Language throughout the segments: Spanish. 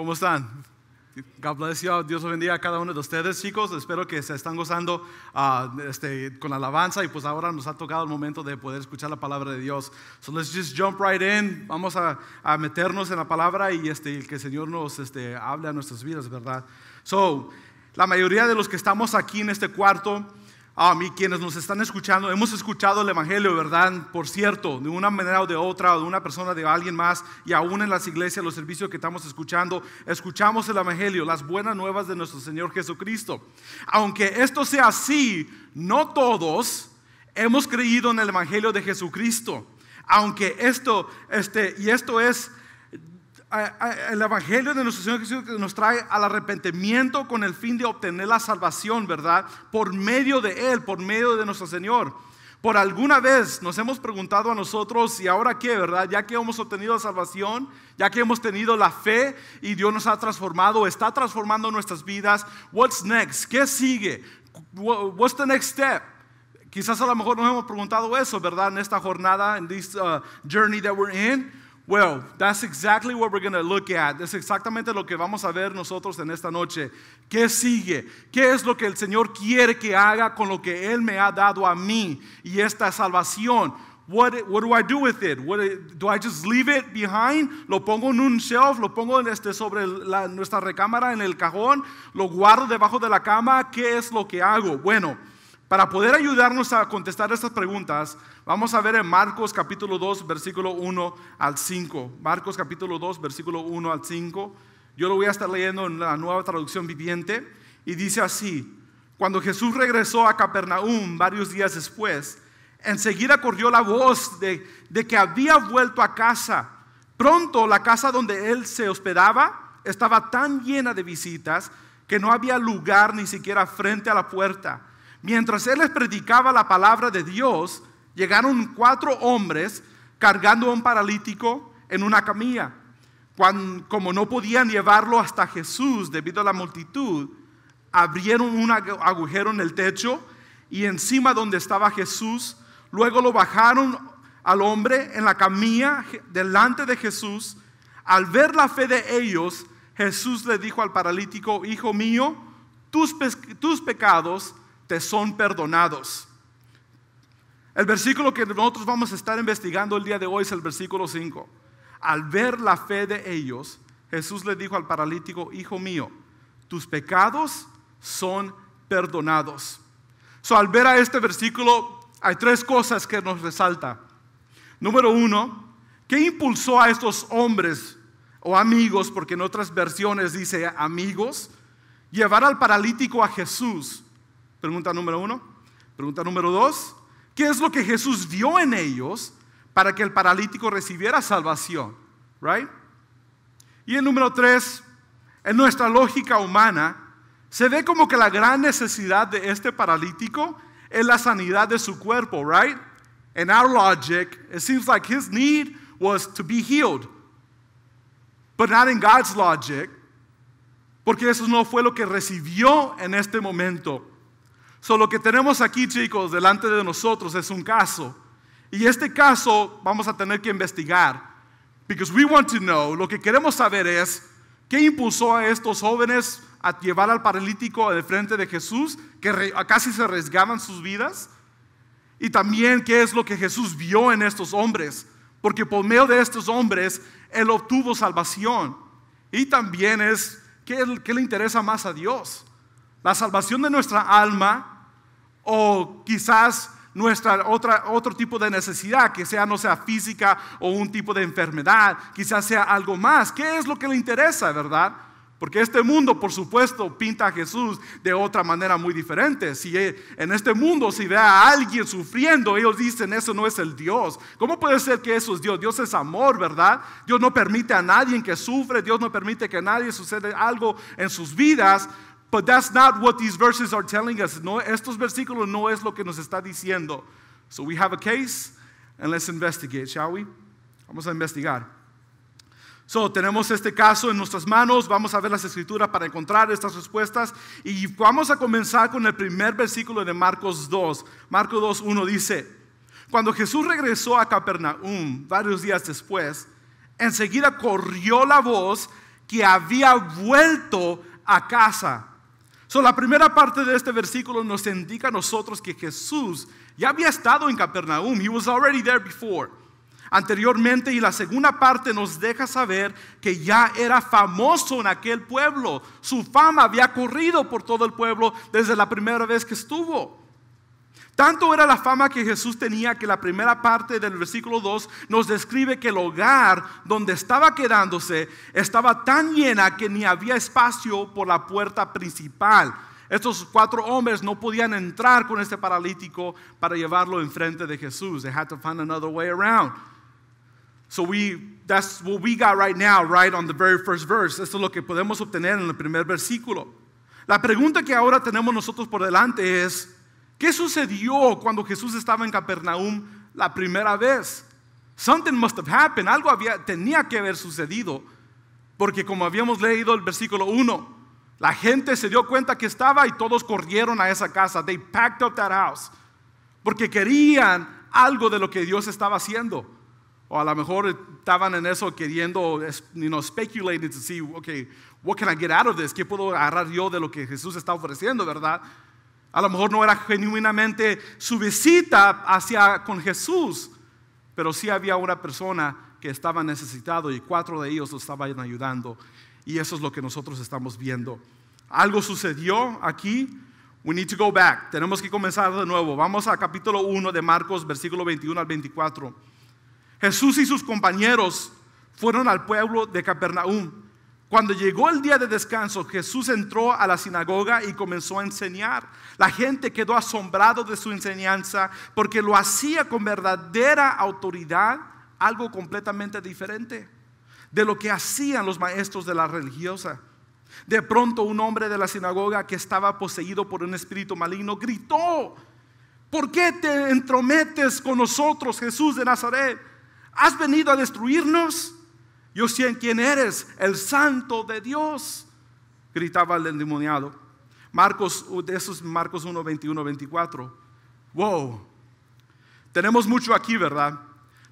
¿Cómo están? God bless you. Dios los bendiga a cada uno de ustedes, chicos. Espero que se están gozando con la alabanza, y pues ahora nos ha tocado el momento de poder escuchar la palabra de Dios. So let's just jump right in. Vamos a meternos en la palabra y que el Señor nos hable a nuestras vidas, ¿verdad? So, la mayoría de los que estamos aquí en este cuarto, y quienes nos están escuchando, hemos escuchado el Evangelio, ¿verdad? Por cierto, de una manera o de otra, o de una persona, de alguien más, y aún en las iglesias, los servicios que estamos escuchando, escuchamos el Evangelio, las buenas nuevas de nuestro Señor Jesucristo. Aunque esto sea así, no todos hemos creído en el Evangelio de Jesucristo. Aunque esto es el Evangelio de nuestro Señor Jesús, que nos trae al arrepentimiento con el fin de obtener la salvación, ¿verdad? Por medio de Él, por medio de nuestro Señor. Por alguna vez nos hemos preguntado a nosotros, ¿y ahora qué, verdad? Ya que hemos obtenido la salvación, ya que hemos tenido la fe y Dios nos ha transformado, está transformando nuestras vidas. What's next? ¿Qué sigue? What's the next step? Quizás a lo mejor nos hemos preguntado eso, ¿verdad? En esta jornada, en this journey that we're in. Well, that's exactly what we're going to look at. Es exactamente lo que vamos a ver nosotros en esta noche. ¿Qué sigue? ¿Qué es lo que el Señor quiere que haga con lo que Él me ha dado a mí y esta salvación? What do I do with it? Do I just leave it behind? ¿Lo pongo en un shelf? ¿Lo pongo sobre nuestra recámara en el cajón? ¿Lo guardo debajo de la cama? ¿Qué es lo que hago? Bueno, para poder ayudarnos a contestar estas preguntas, vamos a ver en Marcos capítulo 2, versículo 1 al 5. Marcos capítulo 2, versículo 1 al 5. Yo lo voy a estar leyendo en la Nueva Traducción Viviente. Y dice así: cuando Jesús regresó a Capernaum varios días después, enseguida corrió la voz de que había vuelto a casa. Pronto la casa donde él se hospedaba estaba tan llena de visitas que no había lugar ni siquiera frente a la puerta. Mientras él les predicaba la palabra de Dios, llegaron 4 hombres cargando a un paralítico en una camilla. Como no podían llevarlo hasta Jesús debido a la multitud, abrieron un agujero en el techo y encima donde estaba Jesús, luego lo bajaron al hombre en la camilla delante de Jesús. Al ver la fe de ellos, Jesús le dijo al paralítico: hijo mío, tus pecados te son perdonados. El versículo que nosotros vamos a estar investigando el día de hoy es el versículo 5. Al ver la fe de ellos, Jesús le dijo al paralítico: hijo mío, tus pecados son perdonados. Al ver a este versículo, hay 3 cosas que nos resalta. Número 1, ¿qué impulsó a estos hombres o amigos, porque en otras versiones dice amigos, llevar al paralítico a Jesús? Pregunta número 1. Pregunta número 2, ¿qué es lo que Jesús vio en ellos para que el paralítico recibiera salvación? Right? Y el número 3, en nuestra lógica humana, se ve como que la gran necesidad de este paralítico es la sanidad de su cuerpo, right? In our logic, it seems like his need was to be healed. But not in God's logic, porque eso no fue lo que recibió en este momento. Lo que tenemos aquí, chicos, delante de nosotros es un caso. Y este caso vamos a tener que investigar. Because we want to know, lo que queremos saber es qué impulsó a estos jóvenes a llevar al paralítico de frente de Jesús, que casi se arriesgaban sus vidas. Y también qué es lo que Jesús vio en estos hombres, porque por medio de estos hombres Él obtuvo salvación. Y también es qué le interesa más a Dios: la salvación de nuestra alma, o quizás otro tipo de necesidad, que no sea física o un tipo de enfermedad, quizás sea algo más. ¿Qué es lo que le interesa, verdad? Porque este mundo, por supuesto, pinta a Jesús de otra manera muy diferente. Si en este mundo si ve a alguien sufriendo, ellos dicen: eso no es el Dios. ¿Cómo puede ser que eso es Dios? Dios es amor, ¿verdad? Dios no permite a nadie que sufre. Dios no permite que a nadie suceda algo en sus vidas. But that's not what these verses are telling us. No, estos versículos no es lo que nos está diciendo. So we have a case, and let's investigate, shall we? Vamos a investigar. Tenemos este caso en nuestras manos. Vamos a ver las escrituras para encontrar estas respuestas. Y vamos a comenzar con el primer versículo de Marcos 2. Marcos 2, 1 dice: cuando Jesús regresó a Capernaum varios días después, enseguida corrió la voz que había vuelto a casa. La primera parte de este versículo nos indica a nosotros que Jesús ya había estado en Capernaum. He was already there before. Anteriormente, y la segunda parte nos deja saber que ya era famoso en aquel pueblo. Su fama había corrido por todo el pueblo desde la primera vez que estuvo. Tanto era la fama que Jesús tenía que la primera parte del versículo 2 nos describe que el hogar donde estaba quedándose estaba tan llena que ni había espacio por la puerta principal. Estos 4 hombres no podían entrar con este paralítico para llevarlo enfrente de Jesús. They had to find another way around. That's what we got right now, right on the very first verse. Esto es lo que podemos obtener en el primer versículo. La pregunta que ahora tenemos nosotros por delante es: ¿qué sucedió cuando Jesús estaba en Capernaum la primera vez? Something must have happened. Algo tenía que haber sucedido. Porque como habíamos leído el versículo 1, la gente se dio cuenta que estaba y todos corrieron a esa casa. They packed up that house. Porque querían algo de lo que Dios estaba haciendo. O a lo mejor estaban en eso queriendo, speculating to see, okay, what can I get out of this? ¿Qué puedo agarrar yo de lo que Jesús está ofreciendo, verdad? A lo mejor no era genuinamente su visita con Jesús, pero sí había una persona que estaba necesitado y 4 de ellos lo estaban ayudando. Y eso es lo que nosotros estamos viendo. Algo sucedió aquí. We need to go back. Tenemos que comenzar de nuevo. Vamos a capítulo 1 de Marcos, versículo 21 al 24. Jesús y sus compañeros fueron al pueblo de Capernaum. Cuando llegó el día de descanso, Jesús entró a la sinagoga y comenzó a enseñar. La gente quedó asombrado de su enseñanza porque lo hacía con verdadera autoridad, algo completamente diferente de lo que hacían los maestros de la religiosa. De pronto un hombre de la sinagoga que estaba poseído por un espíritu maligno gritó: ¿por qué te entrometes con nosotros, Jesús de Nazaret? ¿Has venido a destruirnos? Yo sé quién eres, el Santo de Dios, gritaba el endemoniado. Marcos 1, 21, 24. Wow, tenemos mucho aquí, ¿verdad?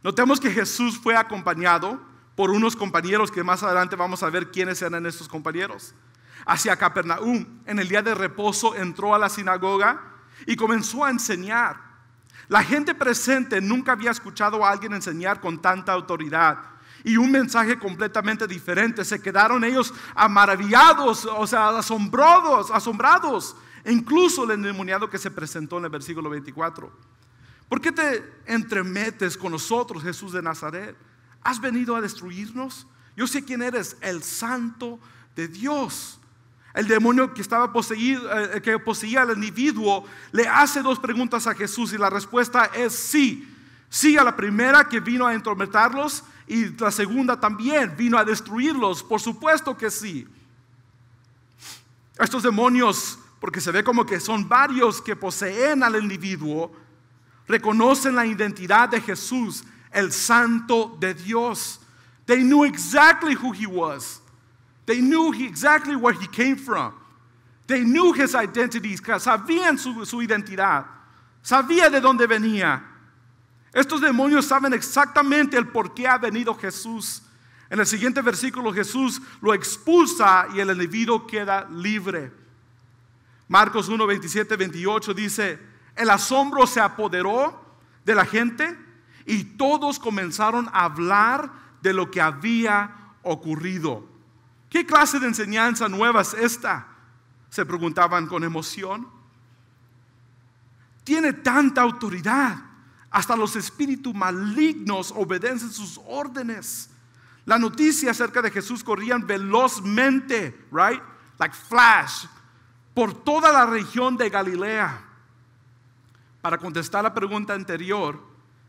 Notemos que Jesús fue acompañado por unos compañeros que más adelante vamos a ver quiénes eran estos compañeros. Hacia Capernaum, en el día de reposo, entró a la sinagoga y comenzó a enseñar. La gente presente nunca había escuchado a alguien enseñar con tanta autoridad y un mensaje completamente diferente. Se quedaron ellos maravillados, asombrados. E incluso el endemoniado que se presentó en el versículo 24. ¿Por qué te entremetes con nosotros, Jesús de Nazaret? ¿Has venido a destruirnos? Yo sé quién eres, el Santo de Dios. El demonio que estaba poseído, que poseía al individuo, le hace 2 preguntas a Jesús y la respuesta es sí. Sí a la primera, que vino a entrometerlos, y la segunda también, vino a destruirlos. Por supuesto que sí. Estos demonios, porque se ve como que son varios que poseen al individuo, reconocen la identidad de Jesús, el Santo de Dios. They knew exactly who he was. They knew exactly where he came from. They knew his identity. Sabían su identidad. Sabía de dónde venía. Estos demonios saben exactamente el por qué ha venido Jesús. En el siguiente versículo Jesús lo expulsa y el individuo queda libre. Marcos 1, 27, 28 dice: el asombro se apoderó de la gente y todos comenzaron a hablar de lo que había ocurrido. ¿Qué clase de enseñanza nueva es esta?, se preguntaban con emoción. Tiene tanta autoridad, hasta los espíritus malignos obedecen sus órdenes. La noticia acerca de Jesús corrían velozmente, right? Like flash, por toda la región de Galilea. Para contestar la pregunta anterior,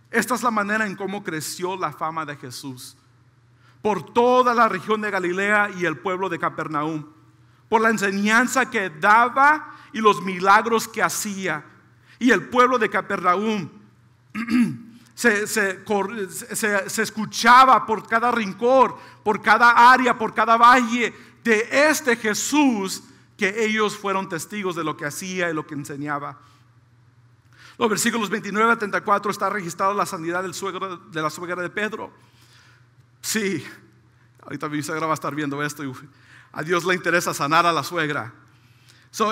esta es la manera en cómo creció la fama de Jesús. Por toda la región de Galilea y el pueblo de Capernaum, por la enseñanza que daba y los milagros que hacía. Y el pueblo de Capernaum se escuchaba por cada rincón, por cada área, por cada valle de este Jesús, que ellos fueron testigos de lo que hacía y lo que enseñaba. Los versículos 29 a 34 está registrado la sanidad de la suegra de Pedro. Sí, Ahorita mi suegra va a estar viendo esto y a Dios le interesa sanar a la suegra.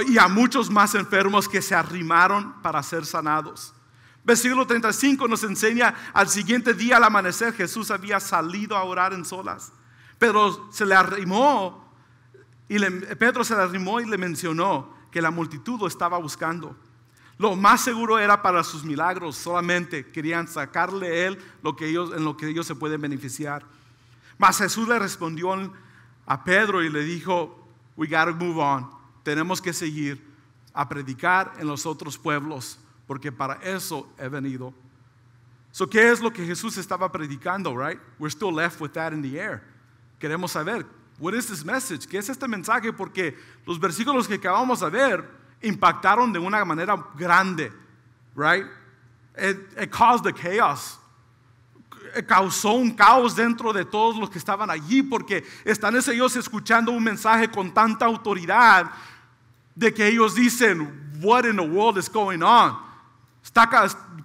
Y a muchos más enfermos que se arrimaron para ser sanados. Versículo 35 nos enseña: al siguiente día al amanecer Jesús había salido a orar en solas. Pedro se le arrimó y le mencionó que la multitud lo estaba buscando. Lo más seguro era para sus milagros, solamente querían sacarle a él en lo que ellos se pueden beneficiar. Mas Jesús le respondió a Pedro y le dijo: we gotta move on. Tenemos que seguir a predicar en los otros pueblos, porque para eso he venido. ¿Qué es lo que Jesús estaba predicando, right? We're still left with that in the air. Queremos saber, what is this message? ¿Qué es este mensaje? Porque los versículos que acabamos de ver impactaron de una manera grande, right? It caused the chaos. Causó un caos dentro de todos los que estaban allí, porque están ellos escuchando un mensaje con tanta autoridad de que ellos dicen: what in the world is going on?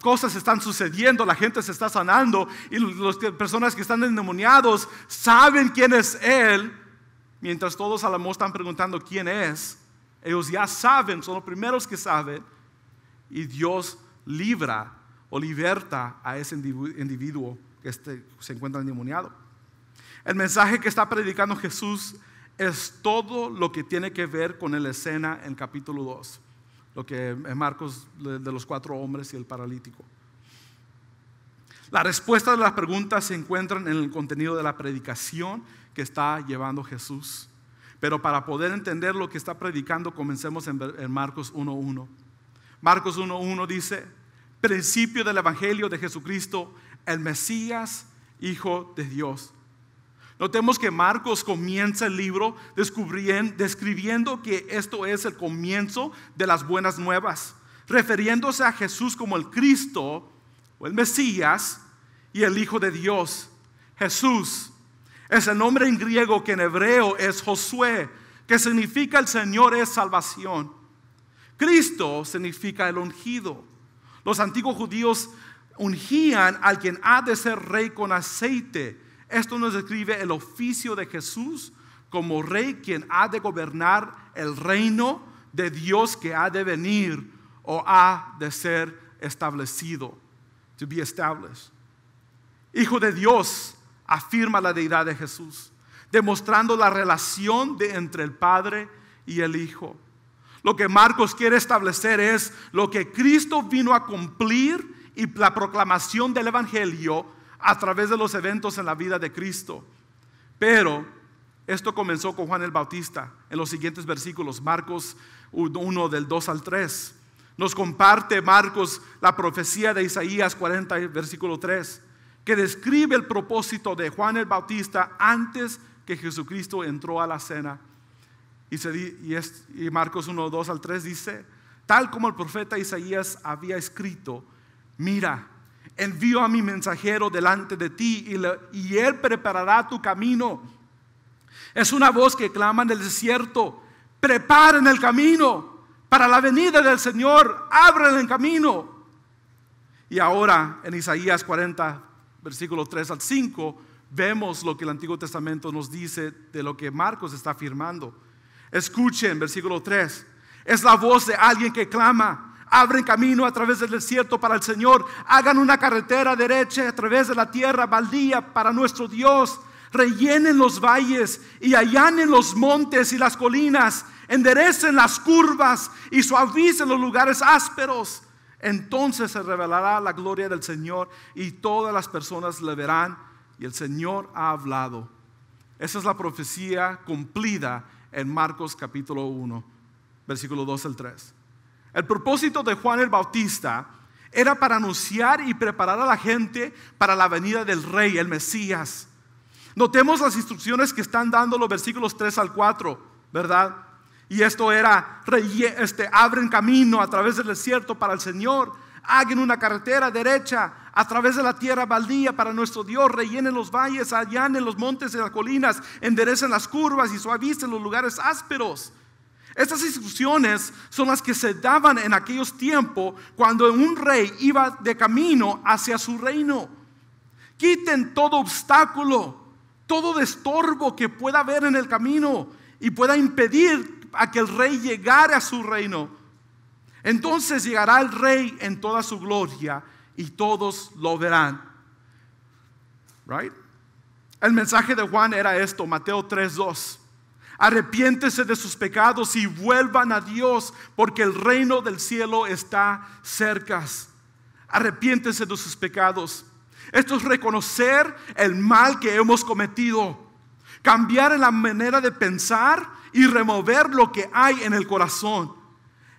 Cosas están sucediendo, la gente se está sanando y las personas que están endemoniados saben quién es Él, mientras todos a la mejor están preguntando quién es. Ellos ya saben, son los primeros que saben, y Dios libra o liberta a ese individuo que se encuentra endemoniado. El mensaje que está predicando Jesús es todo lo que tiene que ver con la escena en capítulo 2, lo que en Marcos de los 4 hombres y el paralítico. La respuesta de las preguntas se encuentran en el contenido de la predicación que está llevando Jesús. Pero para poder entender lo que está predicando, comencemos en Marcos 1:1. Marcos 1:1 dice: principio del evangelio de Jesucristo, el Mesías, Hijo de Dios. Notemos que Marcos comienza el libro describiendo que esto es el comienzo de las buenas nuevas, refiriéndose a Jesús como el Cristo o el Mesías y el Hijo de Dios. Jesús es el nombre en griego que en hebreo es Josué, que significa el Señor es salvación. Cristo significa el ungido. Los antiguos judíos ungían al quien ha de ser rey con aceite. Esto nos describe el oficio de Jesús como rey, quien ha de gobernar el reino de Dios que ha de venir o ha de ser establecido. To be established. Hijo de Dios afirma la deidad de Jesús, demostrando la relación entre el Padre y el Hijo. Lo que Marcos quiere establecer es lo que Cristo vino a cumplir y la proclamación del evangelio a través de los eventos en la vida de Cristo. Pero esto comenzó con Juan el Bautista. En los siguientes versículos, Marcos 1 del 2 al 3, nos comparte Marcos la profecía de Isaías 40 versículo 3, que describe el propósito de Juan el Bautista antes que Jesucristo entró a la cena. Y Marcos 1, 2 al 3 dice: tal como el profeta Isaías había escrito: mira, envío a mi mensajero delante de ti y él preparará tu camino. Es una voz que clama en el desierto: preparen el camino para la venida del Señor, abran el camino. Y ahora en Isaías 40 versículos 3 al 5 vemos lo que el Antiguo Testamento nos dice de lo que Marcos está afirmando. Escuchen, versículo 3: es la voz de alguien que clama: abren camino a través del desierto para el Señor, hagan una carretera derecha a través de la tierra baldía para nuestro Dios, rellenen los valles y allanen los montes y las colinas, enderecen las curvas y suavicen los lugares ásperos. Entonces se revelará la gloria del Señor y todas las personas le verán, y el Señor ha hablado. Esa es la profecía cumplida en Marcos capítulo 1 versículo 2 al 3. El propósito de Juan el Bautista era para anunciar y preparar a la gente para la venida del Rey, el Mesías. Notemos las instrucciones que están dando los versículos 3 al 4, ¿verdad? Y esto era: abren camino a través del desierto para el Señor, hagan una carretera derecha a través de la tierra baldía para nuestro Dios, rellenen los valles, allanen los montes y las colinas, enderecen las curvas y suavicen los lugares ásperos. Estas instrucciones son las que se daban en aquellos tiempos cuando un rey iba de camino hacia su reino. Quiten todo obstáculo, todo estorbo que pueda haber en el camino y pueda impedir a que el rey llegara a su reino. Entonces llegará el rey en toda su gloria y todos lo verán. Right? El mensaje de Juan era esto, Mateo 3:2. Arrepiéntese de sus pecados y vuelvan a Dios, porque el reino del cielo está cerca. Arrepiéntese de sus pecados. Esto es reconocer el mal que hemos cometido, cambiar en la manera de pensar y remover lo que hay en el corazón.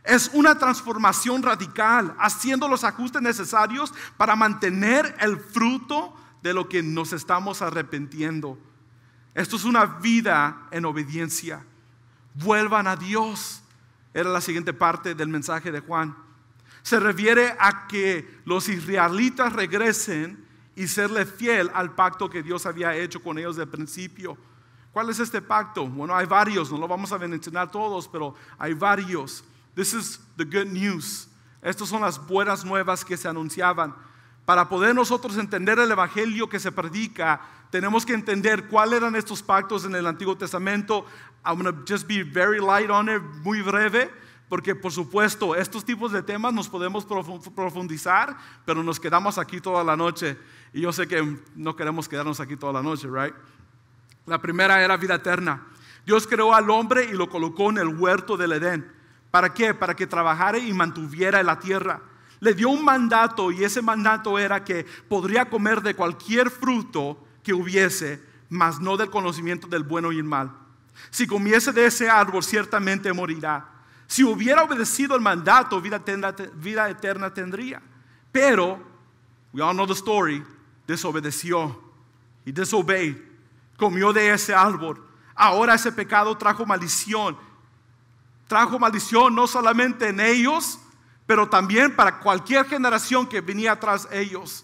Es una transformación radical, haciendo los ajustes necesarios para mantener el fruto de lo que nos estamos arrepintiendo. Esto es una vida en obediencia. Vuelvan a Dios. Era la siguiente parte del mensaje de Juan. Se refiere a que los israelitas regresen y serle fiel al pacto que Dios había hecho con ellos desde el principio. ¿Cuál es este pacto? Bueno, hay varios, no lo vamos a mencionar todos, pero hay varios. This is the good news. Estas son las buenas nuevas que se anunciaban. Para poder nosotros entender el evangelio que se predica, tenemos que entender cuáles eran estos pactos en el Antiguo Testamento. I'm going to just be very light on it, muy breve, porque por supuesto estos tipos de temas nos podemos profundizar, pero nos quedamos aquí toda la noche. Y yo sé que no queremos quedarnos aquí toda la noche, right? La primera era vida eterna. Dios creó al hombre y lo colocó en el huerto del Edén. ¿Para qué? Para que trabajara y mantuviera la tierra. Le dio un mandato, y ese mandato era que podría comer de cualquier fruto que hubiese, mas no del conocimiento del bueno y el mal. Si comiese de ese árbol, ciertamente morirá. Si hubiera obedecido el mandato, vida eterna tendría. Pero, we all know the story, desobedeció. He disobeyed. Comió de ese árbol. Ahora ese pecado trajo maldición. Trajo maldición no solamente en ellos, pero también para cualquier generación que venía tras ellos.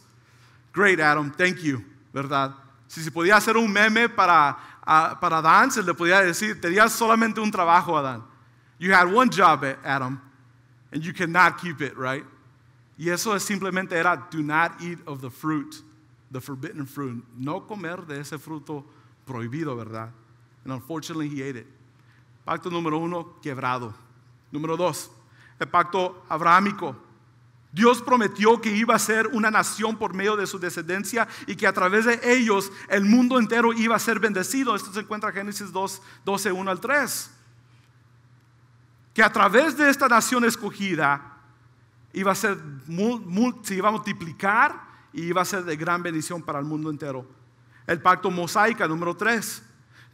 Great, Adam, thank you, ¿verdad? Si se podía hacer un meme para Adán, se le podía decir, tenías solamente un trabajo, Adán. You had one job, Adam, and you cannot keep it, right? Y eso simplemente era, do not eat of the fruit, the forbidden fruit. No comer de ese fruto prohibido, ¿verdad? And unfortunately he ate it. Pacto número 1, quebrado. Número 2, el pacto abrahámico. Dios prometió que iba a ser una nación por medio de su descendencia y que a través de ellos el mundo entero iba a ser bendecido. Esto se encuentra en Génesis 12, 1 al 3. Que a través de esta nación escogida iba a ser, se iba a multiplicar y iba a ser de gran bendición para el mundo entero. El pacto mosaico número 3.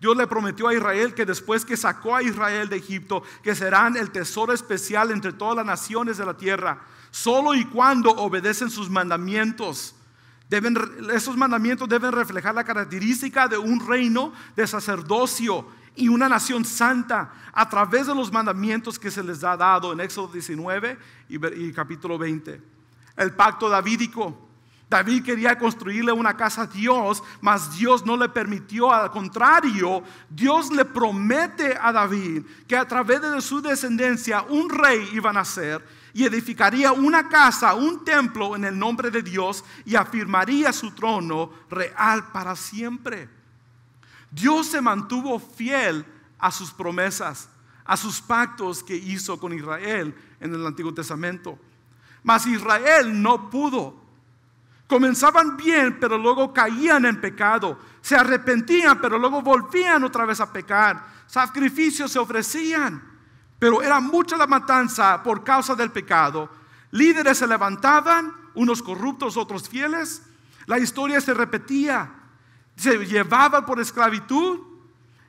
Dios le prometió a Israel que después que sacó a Israel de Egipto, que serán el tesoro especial entre todas las naciones de la tierra, solo y cuando obedecen sus mandamientos. Esos mandamientos deben reflejar la característica de un reino de sacerdocio y una nación santa a través de los mandamientos que se les ha dado en Éxodo 19 y capítulo 20. El pacto davídico. David quería construirle una casa a Dios, mas Dios no le permitió. Al contrario, Dios le promete a David que a través de su descendencia un rey iba a nacer y edificaría una casa, un templo en el nombre de Dios y afirmaría su trono real para siempre. Dios se mantuvo fiel a sus promesas, a sus pactos que hizo con Israel en el Antiguo Testamento. Mas Israel no pudo. Comenzaban bien, pero luego caían en pecado. Se arrepentían, pero luego volvían otra vez a pecar. Sacrificios se ofrecían, pero era mucha la matanza por causa del pecado. Líderes se levantaban, unos corruptos, otros fieles. La historia se repetía. Se llevaban por esclavitud.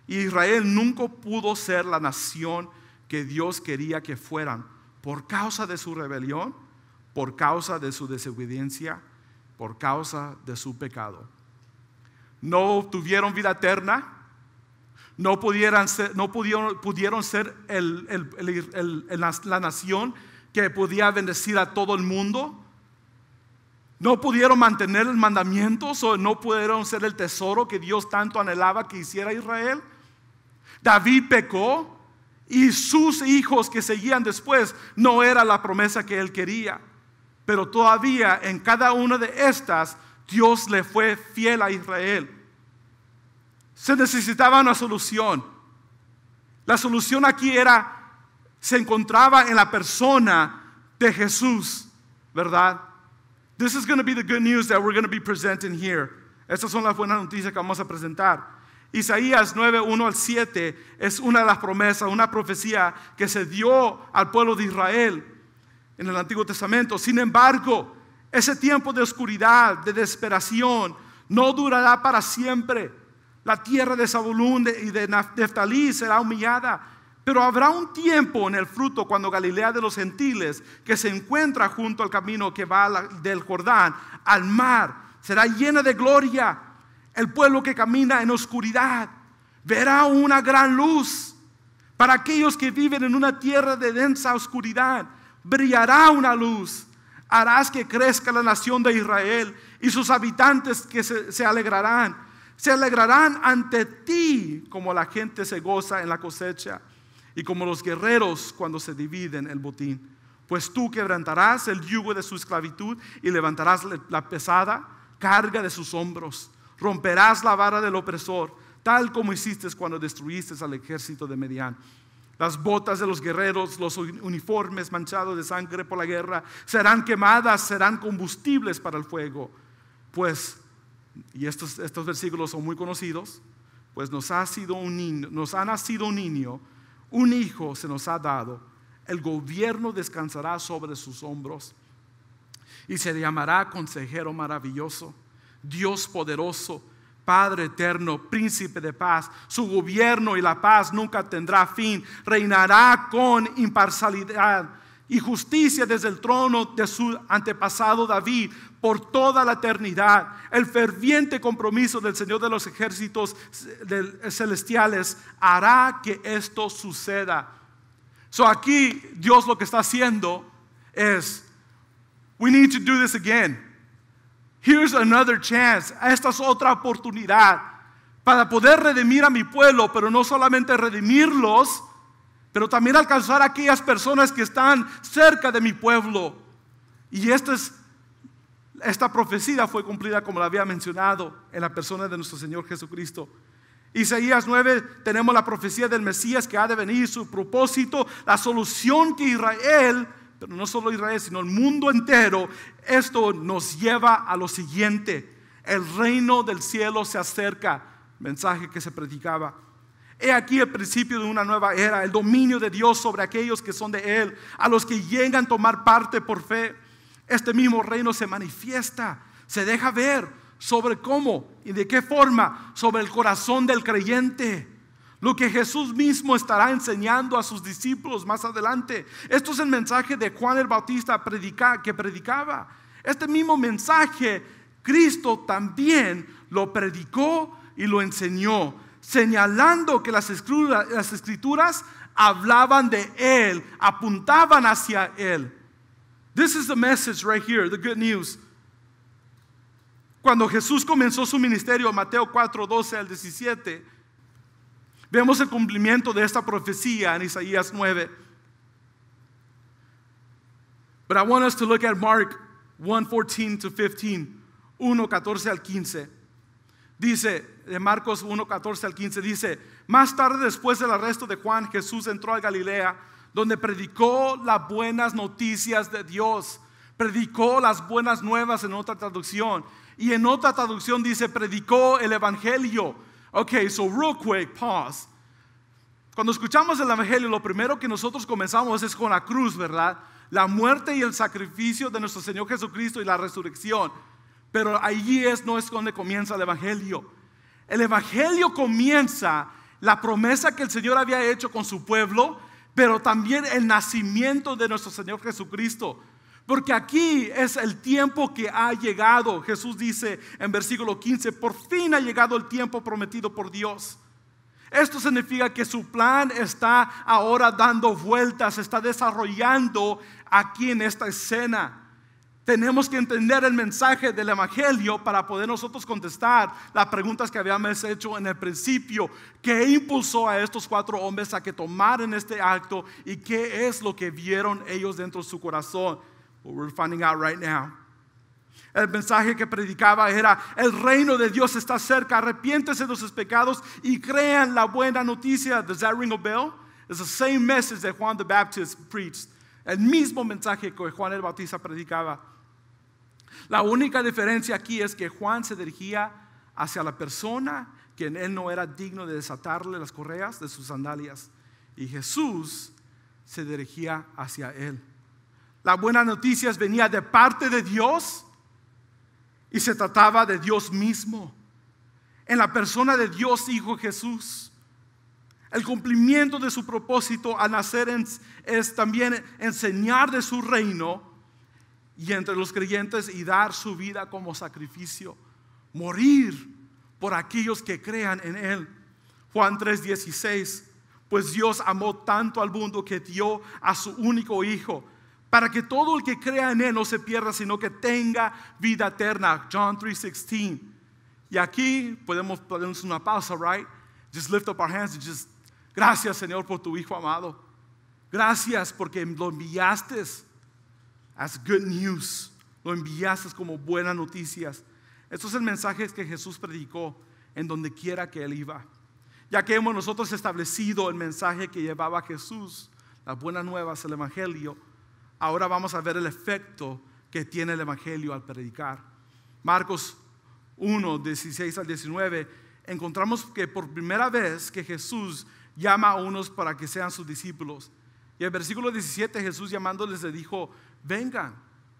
Y Israel nunca pudo ser la nación que Dios quería que fueran, por causa de su rebelión, por causa de su desobediencia, por causa de su pecado. No tuvieron vida eterna. No pudieron ser la nación que podía bendecir a todo el mundo. No pudieron mantener los mandamientos, o no pudieron ser el tesoro que Dios tanto anhelaba que hiciera Israel. David pecó y sus hijos que seguían después no era la promesa que él quería. Pero todavía en cada una de estas Dios le fue fiel a Israel. Se necesitaba una solución. La solución aquí se encontraba en la persona de Jesús, ¿verdad? This is going to be the good news that we're going to be presenting here. Estas son las buenas noticias que vamos a presentar. Isaías 9:1 al 7 es una de las promesas, una profecía que se dio al pueblo de Israel en el Antiguo Testamento. Sin embargo, ese tiempo de oscuridad, de desesperación, no durará para siempre. La tierra de Zabulón y de Neftalí será humillada, pero habrá un tiempo en el fruto cuando Galilea de los gentiles, que se encuentra junto al camino que va del Jordán al mar, será llena de gloria. El pueblo que camina en oscuridad verá una gran luz. Para aquellos que viven en una tierra de densa oscuridad, brillará una luz. Harás que crezca la nación de Israel y sus habitantes que se alegrarán. Se alegrarán ante ti como la gente se goza en la cosecha y como los guerreros cuando se dividen el botín. Pues tú quebrantarás el yugo de su esclavitud y levantarás la pesada carga de sus hombros. Romperás la vara del opresor, tal como hiciste cuando destruiste al ejército de Medián. Las botas de los guerreros, los uniformes manchados de sangre por la guerra, serán quemadas, serán combustibles para el fuego. Pues, y estos versículos son muy conocidos, pues nos ha nacido un niño, un hijo se nos ha dado, el gobierno descansará sobre sus hombros y se llamará Consejero Maravilloso, Dios poderoso, Padre eterno, Príncipe de paz. Su gobierno y la paz nunca tendrá fin. Reinará con imparcialidad y justicia desde el trono de su antepasado David por toda la eternidad. El ferviente compromiso del Señor de los ejércitos celestiales hará que esto suceda. So aquí Dios lo que está haciendo es, we need to do this again. Here's another chance. Esta es otra oportunidad para poder redimir a mi pueblo, pero no solamente redimirlos, pero también alcanzar a aquellas personas que están cerca de mi pueblo. Y esta profecía fue cumplida como la había mencionado en la persona de nuestro Señor Jesucristo. Isaías 9 tenemos la profecía del Mesías que ha de venir, su propósito, la solución que Israel, pero no solo Israel, sino el mundo entero. Esto nos lleva a lo siguiente: el reino del cielo se acerca. Mensaje que se predicaba. He aquí el principio de una nueva era, el dominio de Dios sobre aquellos que son de Él, a los que llegan a tomar parte por fe. Este mismo reino se manifiesta, se deja ver sobre cómo y de qué forma, sobre el corazón del creyente. Lo que Jesús mismo estará enseñando a sus discípulos más adelante. Esto es el mensaje de Juan el Bautista que predicaba. Este mismo mensaje Cristo también lo predicó y lo enseñó, señalando que las escrituras hablaban de Él, apuntaban hacia Él. This is the message right here, the good news. Cuando Jesús comenzó su ministerio, Mateo 4:12 al 17, vemos el cumplimiento de esta profecía en Isaías 9. But I want us to look at Mark 1:14 to 15, 1:14 al 15. Dice, de Marcos 1:14 al 15, dice: más tarde, después del arresto de Juan, Jesús entró a Galilea, donde predicó las buenas noticias de Dios. Predicó las buenas nuevas en otra traducción. Y en otra traducción dice, predicó el evangelio. Okay, so real quick, pause. Cuando escuchamos el evangelio, lo primero que nosotros comenzamos es con la cruz, ¿verdad? La muerte y el sacrificio de nuestro Señor Jesucristo y la resurrección. Pero allí no es donde comienza el evangelio. El evangelio comienza la promesa que el Señor había hecho con su pueblo, pero también el nacimiento de nuestro Señor Jesucristo. Porque aquí es el tiempo que ha llegado. Jesús dice en versículo 15, por fin ha llegado el tiempo prometido por Dios. Esto significa que su plan está ahora dando vueltas, está desarrollando aquí en esta escena. Tenemos que entender el mensaje del evangelio para poder nosotros contestar las preguntas que habíamos hecho en el principio. ¿Qué impulsó a estos 4 hombres a que tomaran este acto? ¿Y qué es lo que vieron ellos dentro de su corazón? What we're finding out right now. El mensaje que predicaba era: el reino de Dios está cerca, arrepiéntese de sus pecados y crean la buena noticia. Does that ring a bell? It's the same message that Juan the Baptist preached. El mismo mensaje que Juan el Bautista predicaba. La única diferencia aquí es que Juan se dirigía hacia la persona que él no era digno de desatarle las correas de sus sandalias, y Jesús se dirigía hacia él. La buena noticia venía de parte de Dios y se trataba de Dios mismo, en la persona de Dios Hijo Jesús. El cumplimiento de su propósito al nacer es también enseñar de su reino y entre los creyentes y dar su vida como sacrificio, morir por aquellos que crean en él. Juan 3:16, pues Dios amó tanto al mundo que dio a su único Hijo, para que todo el que crea en él no se pierda, sino que tenga vida eterna. John 3:16. Y aquí podemos una pausa, right? Just lift up our hands and just, gracias, Señor, por tu Hijo amado. Gracias porque lo enviaste as good news. Lo enviaste como buenas noticias. Esto es el mensaje que Jesús predicó en donde quiera que él iba. Ya que hemos nosotros establecido el mensaje que llevaba Jesús, las buenas nuevas, el evangelio, ahora vamos a ver el efecto que tiene el evangelio al predicar. Marcos 1:16 al 19, encontramos que por primera vez que Jesús llama a unos para que sean sus discípulos. Y el versículo 17, Jesús llamándoles le dijo: vengan,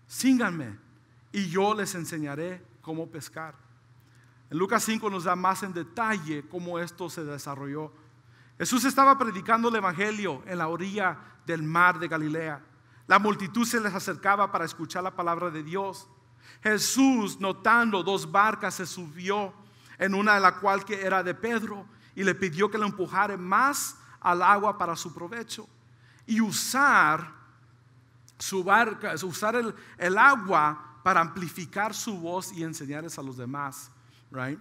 síganme y yo les enseñaré cómo pescar. En Lucas 5 nos da más en detalle cómo esto se desarrolló. Jesús estaba predicando el evangelio en la orilla del mar de Galilea. La multitud se les acercaba para escuchar la palabra de Dios. Jesús, notando 2 barcas, se subió en una de la cual que era de Pedro, y le pidió que le empujara más al agua para su provecho y usar su barca, usar el agua para amplificar su voz y enseñarles a los demás, right?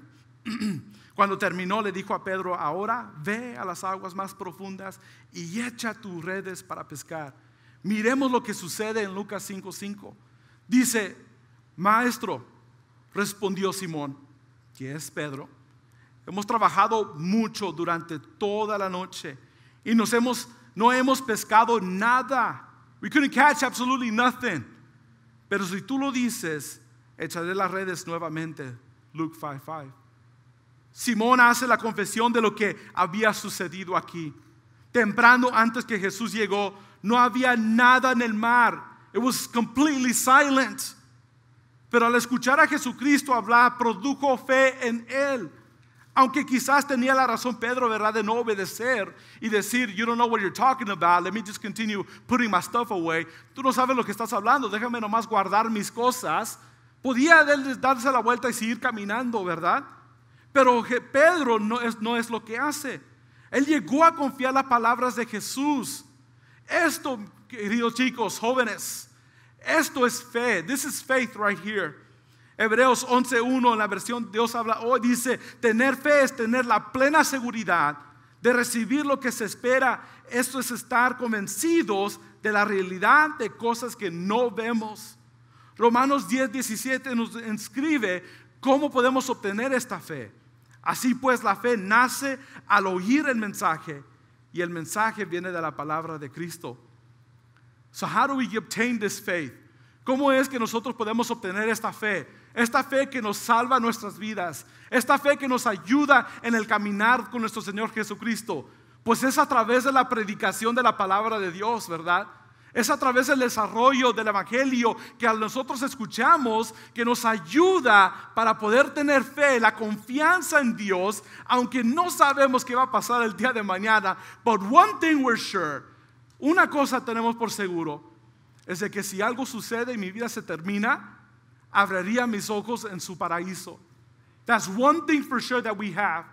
Cuando terminó le dijo a Pedro: ahora ve a las aguas más profundas y echa tus redes para pescar. Miremos lo que sucede en Lucas 5:5. Dice: maestro, respondió Simón, que es Pedro, hemos trabajado mucho durante toda la noche y no hemos pescado nada. We couldn't catch absolutely nothing. Pero si tú lo dices, echaré las redes nuevamente. Luke 5:5. Simón hace la confesión de lo que había sucedido aquí. Temprano, antes que Jesús llegó, no había nada en el mar. It was completely silent. Pero al escuchar a Jesucristo hablar, produjo fe en él. Aunque quizás tenía la razón Pedro, ¿verdad?, de no obedecer y decir: you don't know what you're talking about, let me just continue putting my stuff away. Tú no sabes lo que estás hablando, déjame nomás guardar mis cosas. Podía darse la vuelta y seguir caminando, ¿verdad? Pero Pedro no es lo que hace. Él llegó a confiar las palabras de Jesús. Esto, queridos chicos, jóvenes, esto es fe. This is faith right here. Hebreos 11:1 en la versión Dios habla hoy dice: tener fe es tener la plena seguridad de recibir lo que se espera. Esto es estar convencidos de la realidad de cosas que no vemos. Romanos 10:17 nos inscribe cómo podemos obtener esta fe. Así pues, la fe nace al oír el mensaje, y el mensaje viene de la palabra de Cristo. So how do we obtain this faith? ¿Cómo es que nosotros podemos obtener esta fe? Esta fe que nos salva nuestras vidas, esta fe que nos ayuda en el caminar con nuestro Señor Jesucristo. Pues es a través de la predicación de la palabra de Dios, ¿verdad? Es a través del desarrollo del evangelio que a nosotros escuchamos, que nos ayuda para poder tener fe, la confianza en Dios, aunque no sabemos qué va a pasar el día de mañana. But one thing we're sure, una cosa tenemos por seguro, es de que si algo sucede y mi vida se termina, abriría mis ojos en su paraíso. That's one thing for sure that we have.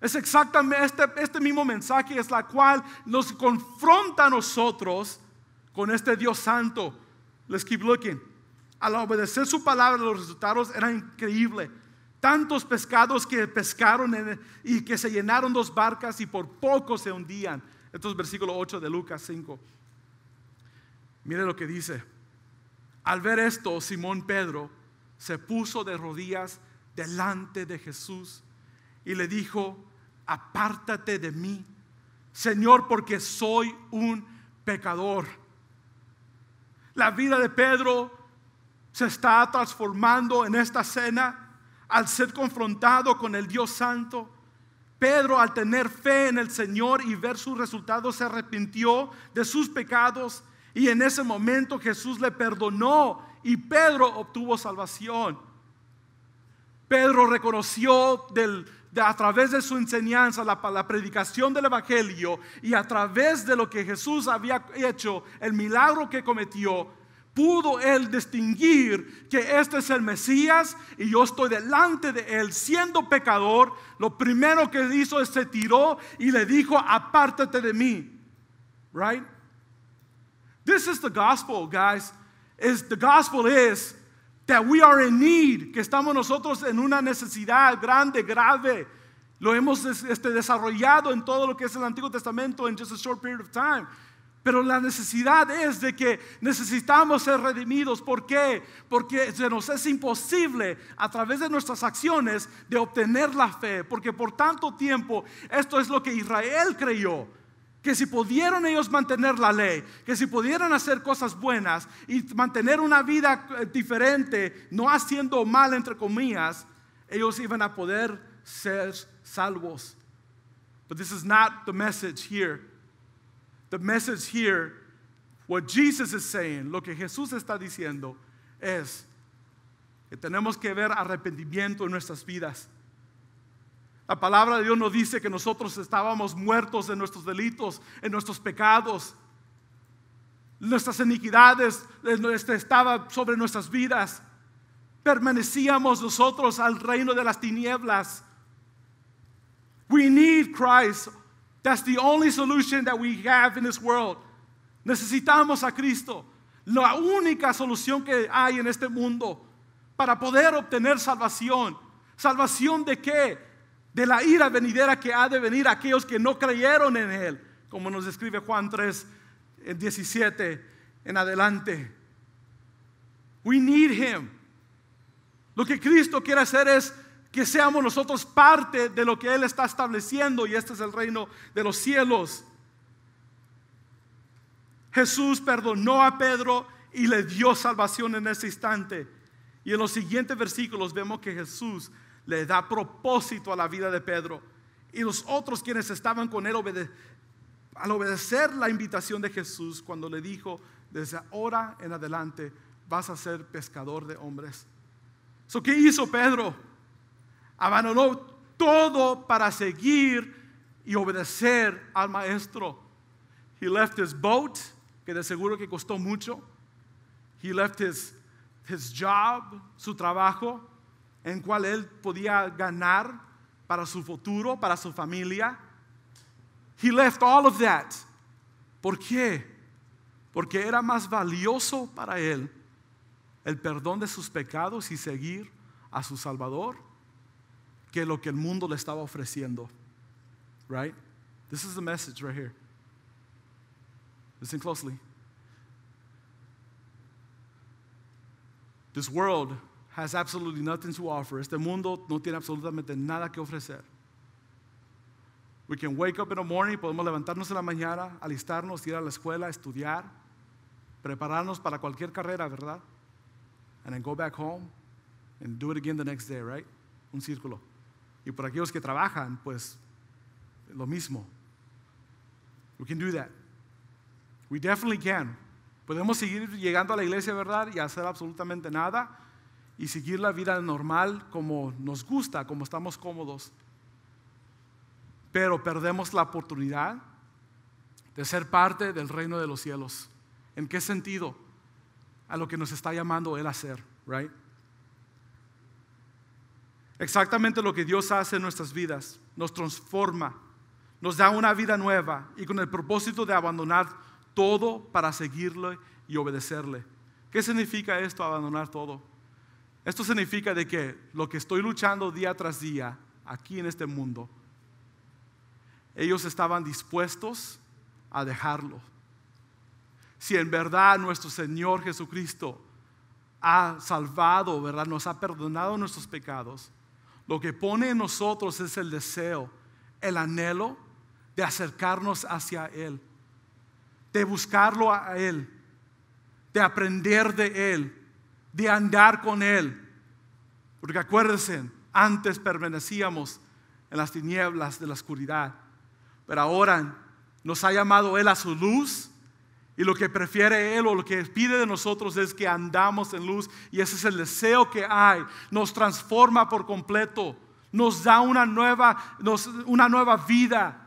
Es exactamente este mismo mensaje es la cual nos confronta a nosotros con este Dios santo. Let's keep looking. Al obedecer su palabra, los resultados eran increíbles. Tantos pescados que pescaron y que se llenaron 2 barcas y por poco se hundían. Esto es versículo 8 de Lucas 5. Mire lo que dice. Al ver esto, Simón Pedro se puso de rodillas delante de Jesús y le dijo: apártate de mí, Señor, porque soy un pecador. La vida de Pedro se está transformando en esta cena al ser confrontado con el Dios Santo. Pedro, al tener fe en el Señor y ver sus resultados, se arrepintió de sus pecados, y en ese momento Jesús le perdonó y Pedro obtuvo salvación. Pedro reconoció a través de su enseñanza, la predicación del evangelio, y a través de lo que Jesús había hecho, el milagro que cometió, pudo él distinguir que este es el Mesías y yo estoy delante de él siendo pecador. Lo primero que hizo es se tiró y le dijo: apártate de mí. Right? This is the gospel, guys. The gospel is that we are in need, que estamos nosotros en una necesidad grande, grave. Lo hemos desarrollado en todo lo que es el Antiguo Testamento en just a short period of time. Pero la necesidad es de que necesitamos ser redimidos. ¿Por qué? Porque se nos es imposible a través de nuestras acciones de obtener la fe. Porque por tanto tiempo esto es lo que Israel creyó, que si pudieron ellos mantener la ley, que si pudieran hacer cosas buenas y mantener una vida diferente, no haciendo mal entre comillas, ellos iban a poder ser salvos. But this is not the message here. The message here, what Jesus is saying, lo que Jesús está diciendo es que tenemos que ver arrepentimiento en nuestras vidas. La palabra de Dios nos dice que nosotros estábamos muertos en nuestros delitos, en nuestros pecados. Nuestras iniquidades estaban sobre nuestras vidas. Permanecíamos nosotros al reino de las tinieblas. We need Christ. That's the only solution that we have in this world. Necesitamos a Cristo. La única solución que hay en este mundo para poder obtener salvación. ¿Salvación de qué? De la ira venidera que ha de venir a aquellos que no creyeron en Él, como nos describe Juan 3, 17 en adelante. We need Him. Lo que Cristo quiere hacer es que seamos nosotros parte de lo que Él está estableciendo, y este es el reino de los cielos. Jesús perdonó a Pedro y le dio salvación en ese instante. Y en los siguientes versículos vemos que Jesús le da propósito a la vida de Pedro. Y los otros quienes estaban con él al obedecer la invitación de Jesús, cuando le dijo: desde ahora en adelante vas a ser pescador de hombres. ¿Qué hizo Pedro? Abandonó todo para seguir y obedecer al maestro. He left his boat, que de seguro que costó mucho. He left his job, su trabajo, en cual él podía ganar para su futuro, para su familia. He left all of that. ¿Por qué? Porque era más valioso para él el perdón de sus pecados y seguir a su Salvador que lo que el mundo le estaba ofreciendo. Right? This is the message right here. Listen closely. This world has absolutely nothing to offer. Este mundo no tiene absolutamente nada que ofrecer. We can wake up in the morning, podemos levantarnos en la mañana, alistarnos, ir a la escuela, estudiar, prepararnos para cualquier carrera, ¿verdad? And then go back home and do it again the next day, right? Un círculo. Y por aquellos que trabajan, pues lo mismo. We can do that. We definitely can. Podemos seguir llegando a la iglesia, ¿verdad? Y hacer absolutamente nada y seguir la vida normal como nos gusta, como estamos cómodos. Pero perdemos la oportunidad de ser parte del reino de los cielos. ¿En qué sentido? A lo que nos está llamando Él a hacer, right? Exactamente lo que Dios hace en nuestras vidas, nos transforma, nos da una vida nueva y con el propósito de abandonar todo para seguirle y obedecerle. ¿Qué significa esto, abandonar todo? Esto significa de que lo que estoy luchando día tras día aquí en este mundo, ellos estaban dispuestos a dejarlo. Si en verdad nuestro Señor Jesucristo ha salvado, ¿verdad? Nos ha perdonado nuestros pecados. Lo que pone en nosotros es el deseo, el anhelo de acercarnos hacia Él, de buscarlo a Él, de aprender de Él, de andar con Él. Porque acuérdense, antes permanecíamos en las tinieblas de la oscuridad, pero ahora nos ha llamado Él a su luz. Y lo que prefiere Él o lo que pide de nosotros es que andamos en luz. Y ese es el deseo que hay. Nos transforma por completo. Nos da una nueva vida.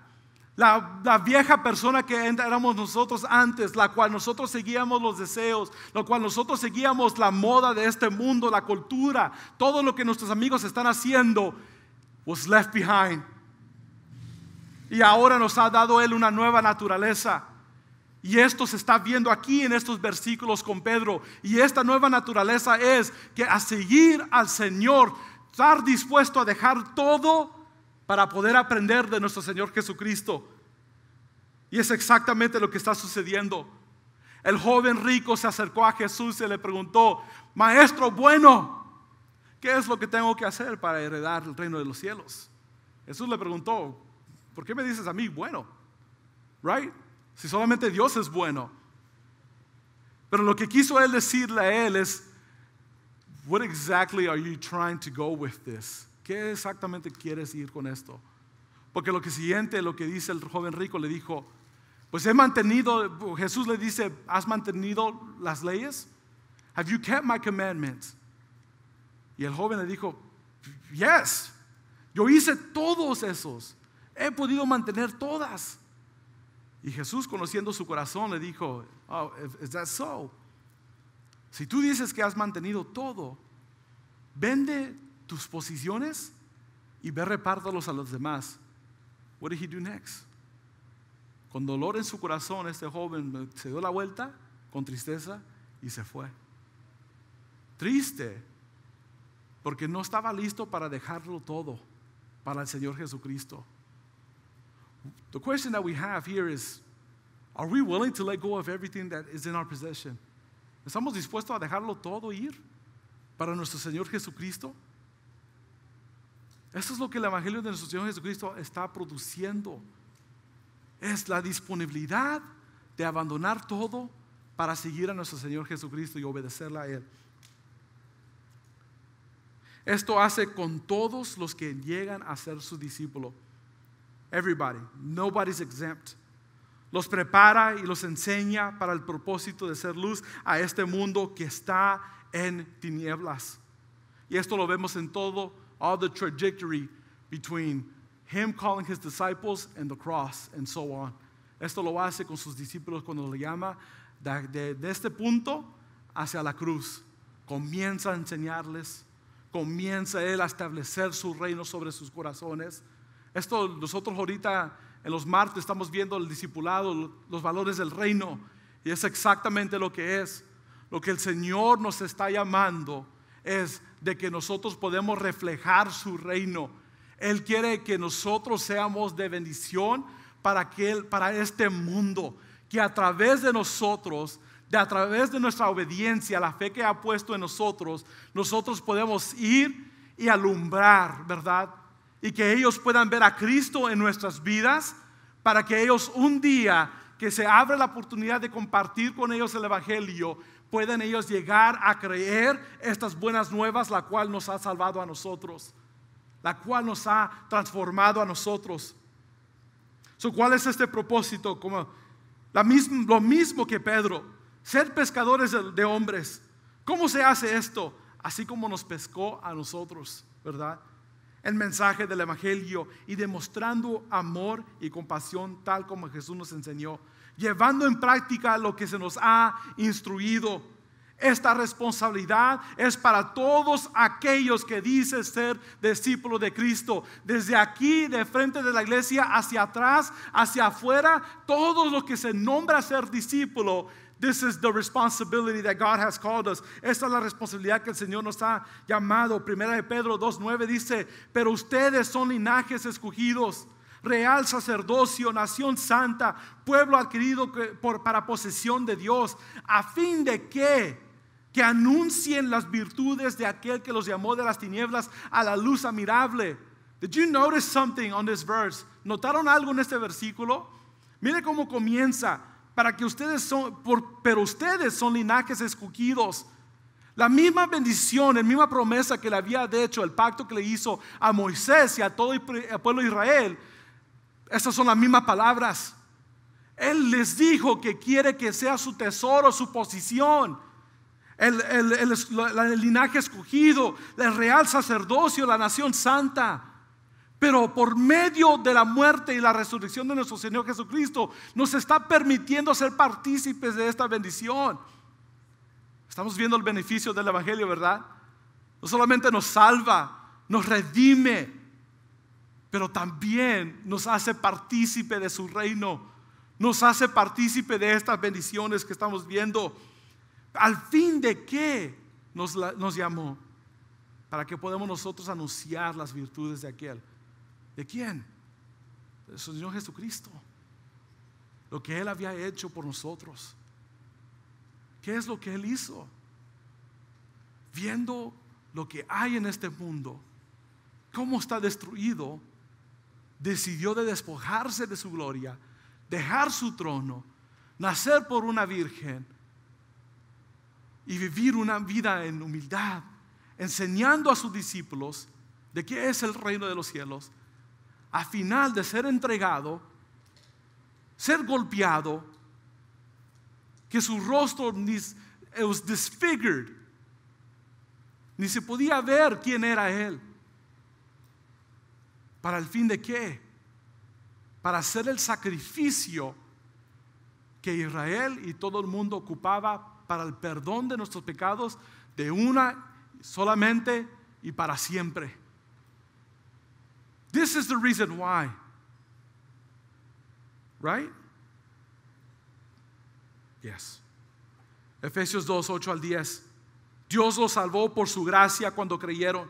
La vieja persona que éramos nosotros antes, la cual nosotros seguíamos los deseos, la cual nosotros seguíamos la moda de este mundo, la cultura, todo lo que nuestros amigos están haciendo, was left behind. Y ahora nos ha dado Él una nueva naturaleza. Y esto se está viendo aquí en estos versículos con Pedro. Y esta nueva naturaleza es que a seguir al Señor, estar dispuesto a dejar todo para poder aprender de nuestro Señor Jesucristo. Y es exactamente lo que está sucediendo. El joven rico se acercó a Jesús y le preguntó: Maestro bueno, ¿qué es lo que tengo que hacer para heredar el reino de los cielos? Jesús le preguntó: ¿por qué me dices a mí bueno? Right? Si solamente Dios es bueno. Pero lo que quiso Él decirle a él es: What exactly are you trying to go with this? ¿Qué exactamente quieres ir con esto? Porque lo que dice el joven rico, le dijo: pues he mantenido, Jesús le dice: ¿has mantenido las leyes? Have you kept my commandments? Y el joven le dijo: yes, yo hice todos esos, he podido mantener todas. Y Jesús, conociendo su corazón, le dijo: oh, is that so? Si tú dices que has mantenido todo, vende tus posiciones y ve, repártalos a los demás. What did he do next? Con dolor en su corazón, este joven se dio la vuelta con tristeza y se fue. Triste, porque no estaba listo para dejarlo todo para el Señor Jesucristo. The question that we have here is, are we willing to let go of everything that is in our possession? ¿Estamos dispuestos a dejarlo todo ir para nuestro Señor Jesucristo? Eso es lo que el Evangelio de nuestro Señor Jesucristo está produciendo. Es la disponibilidad de abandonar todo para seguir a nuestro Señor Jesucristo y obedecerle a Él. Esto hace con todos los que llegan a ser su discípulo. Everybody, nobody's exempt. Los prepara y los enseña para el propósito de ser luz a este mundo que está en tinieblas. Y esto lo vemos en todo, all the trajectory between him calling his disciples and the cross and so on. Esto lo hace con sus discípulos cuando le llama de este punto hacia la cruz. Comienza a enseñarles, comienza Él a establecer su reino sobre sus corazones. Esto nosotros ahorita en los martes estamos viendo el discipulado, los valores del reino, y es exactamente lo que es. Lo que el Señor nos está llamando es de que nosotros podemos reflejar su reino. Él quiere que nosotros seamos de bendición para este mundo, que a través de nosotros, a través de nuestra obediencia, la fe que ha puesto en nosotros, nosotros podemos ir y alumbrar, ¿verdad? Y que ellos puedan ver a Cristo en nuestras vidas, para que ellos un día que se abre la oportunidad de compartir con ellos el Evangelio, puedan ellos llegar a creer estas buenas nuevas, la cual nos ha salvado a nosotros, la cual nos ha transformado a nosotros. ¿Cuál es este propósito? Como lo mismo que Pedro, ser pescadores de hombres. ¿Cómo se hace esto? Así como nos pescó a nosotros, ¿verdad? El mensaje del Evangelio y demostrando amor y compasión tal como Jesús nos enseñó, llevando en práctica lo que se nos ha instruido. Esta responsabilidad es para todos aquellos que dicen ser discípulos de Cristo. Desde aquí, de frente de la iglesia, hacia atrás, hacia afuera, todos los que se nombra ser discípulo. This is the responsibility that God has called us. Esta es la responsabilidad que el Señor nos ha llamado. Primera de Pedro 2:9 dice: pero ustedes son linajes escogidos, real sacerdocio, nación santa, pueblo adquirido para posesión de Dios, a fin de que que anuncien las virtudes de aquel que los llamó de las tinieblas a la luz admirable. Did you notice something on this verse? ¿Notaron algo en este versículo? Mire cómo comienza. Para que pero ustedes son linajes escogidos. La misma bendición, la misma promesa que le había hecho, el pacto que le hizo a Moisés y a todo el pueblo de Israel, esas son las mismas palabras. Él les dijo que quiere que sea su tesoro, su posición, el linaje escogido, el real sacerdocio, la nación santa. Pero por medio de la muerte y la resurrección de nuestro Señor Jesucristo, nos está permitiendo ser partícipes de esta bendición. Estamos viendo el beneficio del Evangelio, ¿verdad? No solamente nos salva, nos redime, pero también nos hace partícipe de su reino. Nos hace partícipe de estas bendiciones que estamos viendo. ¿Al fin de qué nos llamó? Para que podamos nosotros anunciar las virtudes de aquel. ¿De quién? De su Señor Jesucristo. Lo que Él había hecho por nosotros. ¿Qué es lo que Él hizo? Viendo lo que hay en este mundo, cómo está destruido, decidió de despojarse de su gloria, dejar su trono, nacer por una virgen y vivir una vida en humildad, enseñando a sus discípulos de qué es el reino de los cielos. A final de ser entregado, ser golpeado, que su rostro was disfigured, ni se podía ver quién era Él. ¿Para el fin de qué? Para hacer el sacrificio que Israel y todo el mundo ocupaba para el perdón de nuestros pecados, de una solamente y para siempre. This is the reason why. Right? Yes. Efesios 2, 8 al 10. Dios los salvó por su gracia cuando creyeron.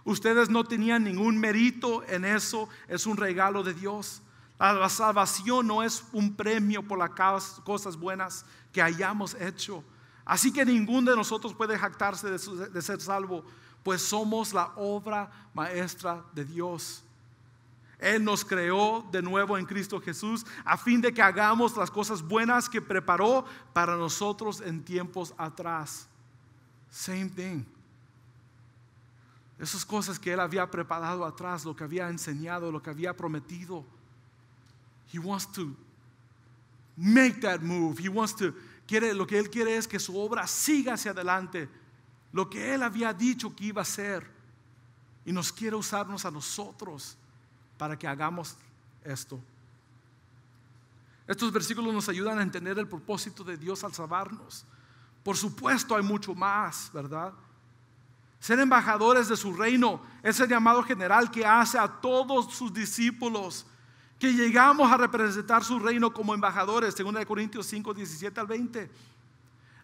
Ustedes no tenían ningún mérito en eso, es un regalo de Dios. La salvación no es un premio por las cosas buenas que hayamos hecho. Así que ninguno de nosotros puede jactarse de ser salvo, pues somos la obra maestra de Dios. Él nos creó de nuevo en Cristo Jesús a fin de que hagamos las cosas buenas que preparó para nosotros en tiempos atrás. Same thing. Esas cosas que Él había preparado atrás, lo que había enseñado, lo que había prometido. He wants to make that move. Lo que Él quiere es que su obra siga hacia adelante. Lo que Él había dicho que iba a hacer. Y nos quiere usarnos a nosotros para que hagamos esto. Estos versículos nos ayudan a entender el propósito de Dios al salvarnos. Por supuesto hay mucho más, ¿verdad? Ser embajadores de su reino es el llamado general que hace a todos sus discípulos, que llegamos a representar su reino como embajadores, 2 Corintios 5, 17 al 20.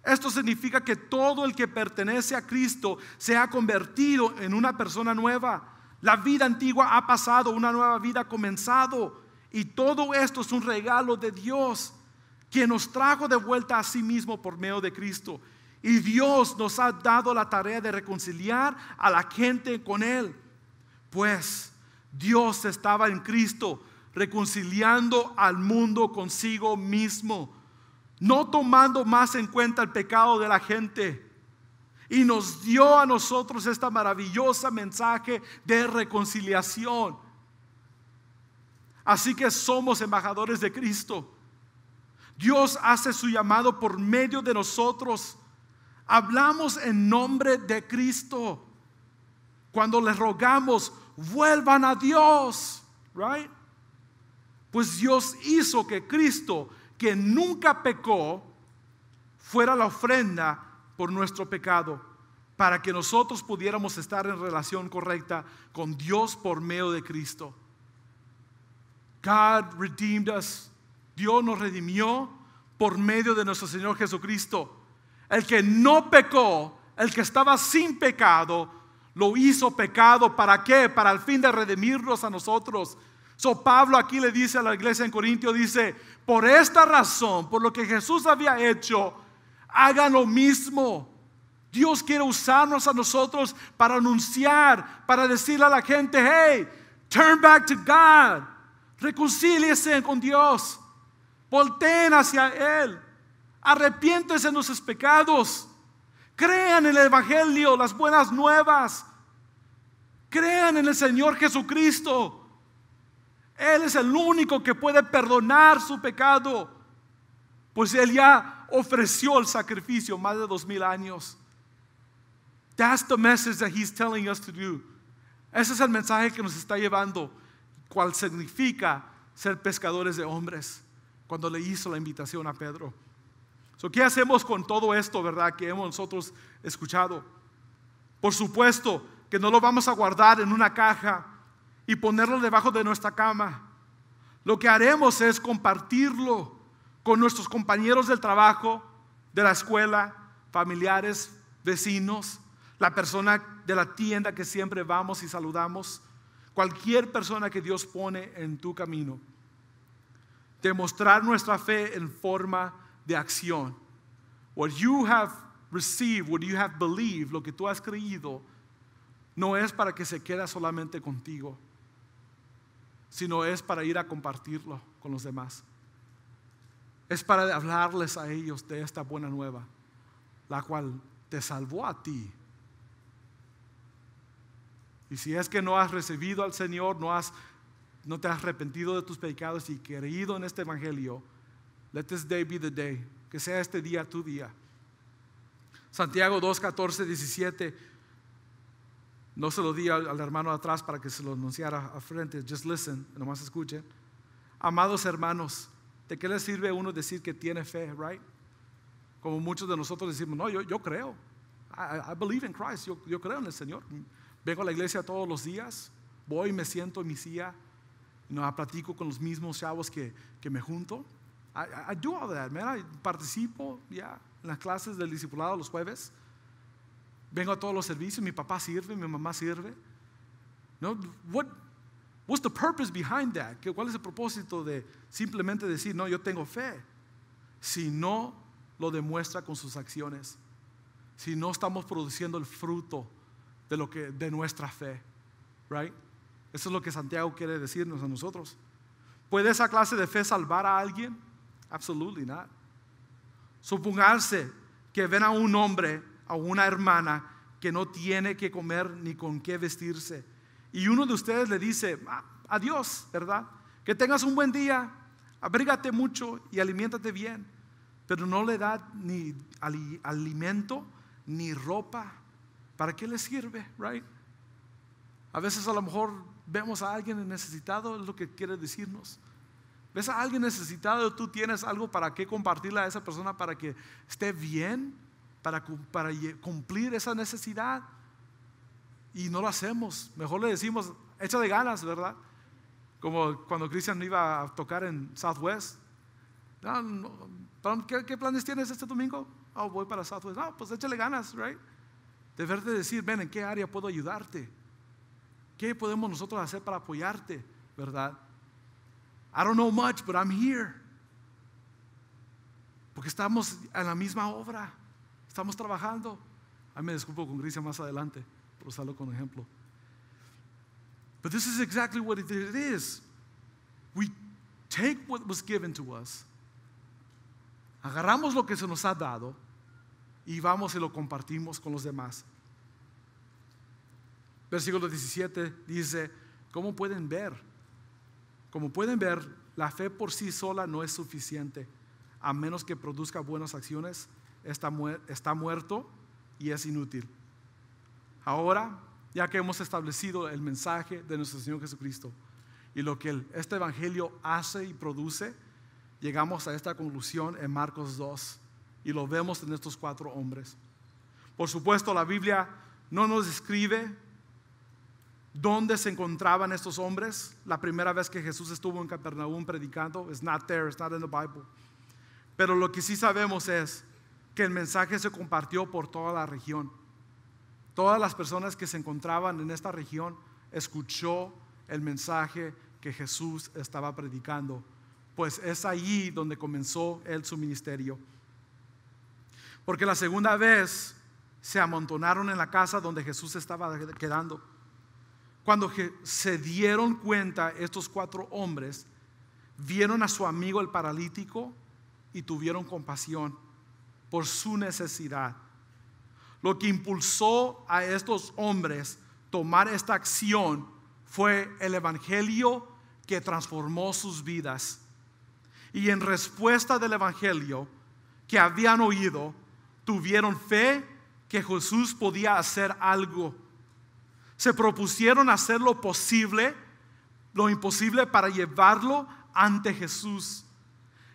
Esto significa que todo el que pertenece a Cristo se ha convertido en una persona nueva. La vida antigua ha pasado, una nueva vida ha comenzado. Y todo esto es un regalo de Dios, quien nos trajo de vuelta a sí mismo por medio de Cristo. Y Dios nos ha dado la tarea de reconciliar a la gente con Él. Pues Dios estaba en Cristo reconciliando al mundo consigo mismo, no tomando más en cuenta el pecado de la gente. Y nos dio a nosotros esta maravillosa mensaje de reconciliación. Así que somos embajadores de Cristo. Dios hace su llamado por medio de nosotros. Hablamos en nombre de Cristo cuando les rogamos, vuelvan a Dios, right? Pues Dios hizo que Cristo, que nunca pecó, fuera la ofrenda por nuestro pecado, para que nosotros pudiéramos estar en relación correcta con Dios por medio de Cristo. God redeemed us. Dios nos redimió por medio de nuestro Señor Jesucristo. El que no pecó, el que estaba sin pecado, lo hizo pecado. ¿Para qué? Para el fin de redimirnos a nosotros. Pablo aquí le dice a la iglesia en Corintio, dice, por esta razón, por lo que Jesús había hecho, hagan lo mismo. Dios quiere usarnos a nosotros para anunciar, para decirle a la gente, hey, turn back to God. Reconcíliese con Dios. Volteen hacia Él. Arrepiéntense de nuestros pecados. Crean en el Evangelio, las buenas nuevas. Crean en el Señor Jesucristo. Él es el único que puede perdonar su pecado, pues Él ya ofreció el sacrificio más de 2000 años. That's the message that He's telling us to do. Ese es el mensaje que nos está llevando, cual significa ser pescadores de hombres, cuando le hizo la invitación a Pedro. So, ¿qué hacemos con todo esto, verdad, que hemos nosotros escuchado? Por supuesto que no lo vamos a guardar en una caja y ponerlo debajo de nuestra cama. Lo que haremos es compartirlo con nuestros compañeros del trabajo, de la escuela, familiares, vecinos, la persona de la tienda que siempre vamos y saludamos, cualquier persona que Dios pone en tu camino. Demostrar nuestra fe en forma de acción. What you have received, what you have believed, lo que tú has creído, no es para que se quede solamente contigo, sino es para ir a compartirlo con los demás. Es para hablarles a ellos de esta buena nueva, la cual te salvó a ti. Y si es que no has recibido al Señor, no te has arrepentido de tus pecados y creído en este Evangelio, let this day be the day. Que sea este día tu día. Santiago 2, 14, 17. No se lo di al hermano atrás para que se lo anunciara a frente. Just listen, nomás escuchen. Amados hermanos, ¿de qué le sirve a uno decir que tiene fe, right? Como muchos de nosotros decimos, no, yo creo. I believe in Christ. Yo creo en el Señor. Vengo a la iglesia todos los días. Voy y me siento en mi silla. Platico con los mismos chavos que me junto. I do all that, man. Participo ya en las clases del discipulado los jueves. Vengo a todos los servicios. Mi papá sirve, mi mamá sirve. No, what's the purpose behind that? ¿Cuál es el propósito de simplemente decir, no, yo tengo fe? Si no lo demuestra con sus acciones, si no estamos produciendo el fruto de nuestra fe, right? Eso es lo que Santiago quiere decirnos a nosotros. ¿Puede esa clase de fe salvar a alguien? Absolutely not. Supóngase que ven a un hombre, a una hermana que no tiene que comer ni con qué vestirse, y uno de ustedes le dice, adiós, ¿verdad? Que tengas un buen día, abrígate mucho y aliméntate bien, pero no le da ni alimento ni ropa. ¿Para qué le sirve, right? A veces a lo mejor vemos a alguien necesitado, es lo que quiere decirnos. ¿Ves a alguien necesitado? Tú tienes algo para qué compartirle a esa persona para que esté bien, para cumplir esa necesidad. Y no lo hacemos. Mejor le decimos, échale ganas, ¿verdad? Como cuando Cristian iba a tocar en Southwest. ¿Qué planes tienes este domingo? Voy para Southwest. Pues échale ganas, right? Deber de decir, ven, ¿en qué área puedo ayudarte? ¿Qué podemos nosotros hacer para apoyarte? ¿Verdad? I don't know much, but I'm here. Porque estamos en la misma obra. Estamos trabajando. Me disculpo con Cristian más adelante, por usarlo como ejemplo. But this is exactly what it is. We take what was given to us. Agarramos lo que se nos ha dado y vamos y lo compartimos con los demás. Versículo 17 dice, ¿cómo pueden ver? Como pueden ver, la fe por sí sola no es suficiente, a menos que produzca buenas acciones. Está muerto y es inútil. Ahora, ya que hemos establecido el mensaje de nuestro Señor Jesucristo y lo que este Evangelio hace y produce, llegamos a esta conclusión en Marcos 2 y lo vemos en estos 4 hombres. Por supuesto, la Biblia no nos describe dónde se encontraban estos hombres. La primera vez que Jesús estuvo en Capernaum predicando, it's not there, it's not in the Bible. Pero lo que sí sabemos es que el mensaje se compartió por toda la región. Todas las personas que se encontraban en esta región escuchó el mensaje que Jesús estaba predicando, pues es allí donde comenzó él su ministerio. Porque la segunda vez se amontonaron en la casa donde Jesús estaba quedando. Cuando se dieron cuenta, estos 4 hombres vieron a su amigo el paralítico y tuvieron compasión por su necesidad. Lo que impulsó a estos hombres tomar esta acción fue el evangelio que transformó sus vidas. Y en respuesta del evangelio que habían oído, tuvieron fe que Jesús podía hacer algo. Se propusieron hacer lo imposible para llevarlo ante Jesús.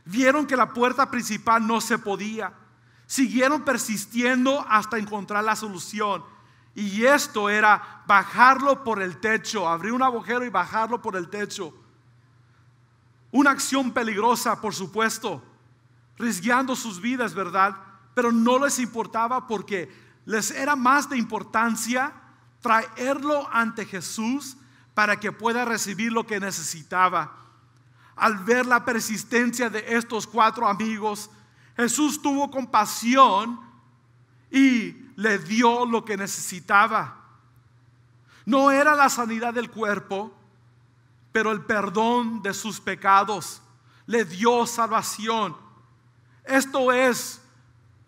Vieron que la puerta principal no se podía. Siguieron persistiendo hasta encontrar la solución. Y esto era bajarlo por el techo, abrir un agujero y bajarlo por el techo. Una acción peligrosa, por supuesto, arriesgando sus vidas, ¿verdad? Pero no les importaba, porque les era más de importancia traerlo ante Jesús para que pueda recibir lo que necesitaba. Al ver la persistencia de estos 4 amigos, Jesús tuvo compasión y le dio lo que necesitaba. No era la sanidad del cuerpo, pero el perdón de sus pecados. Le dio salvación. Esto es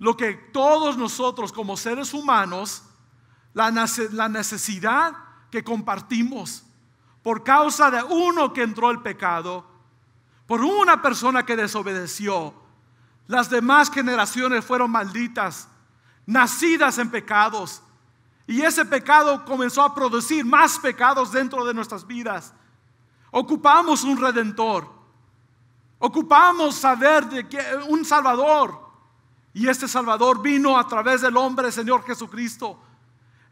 lo que todos nosotros como seres humanos, la necesidad que compartimos por causa de uno que entró el pecado, por una persona que desobedeció. Las demás generaciones fueron malditas, nacidas en pecados, y ese pecado comenzó a producir más pecados dentro de nuestras vidas. Ocupamos un redentor, ocupamos saber de que un salvador, y este salvador vino a través del hombre Señor Jesucristo,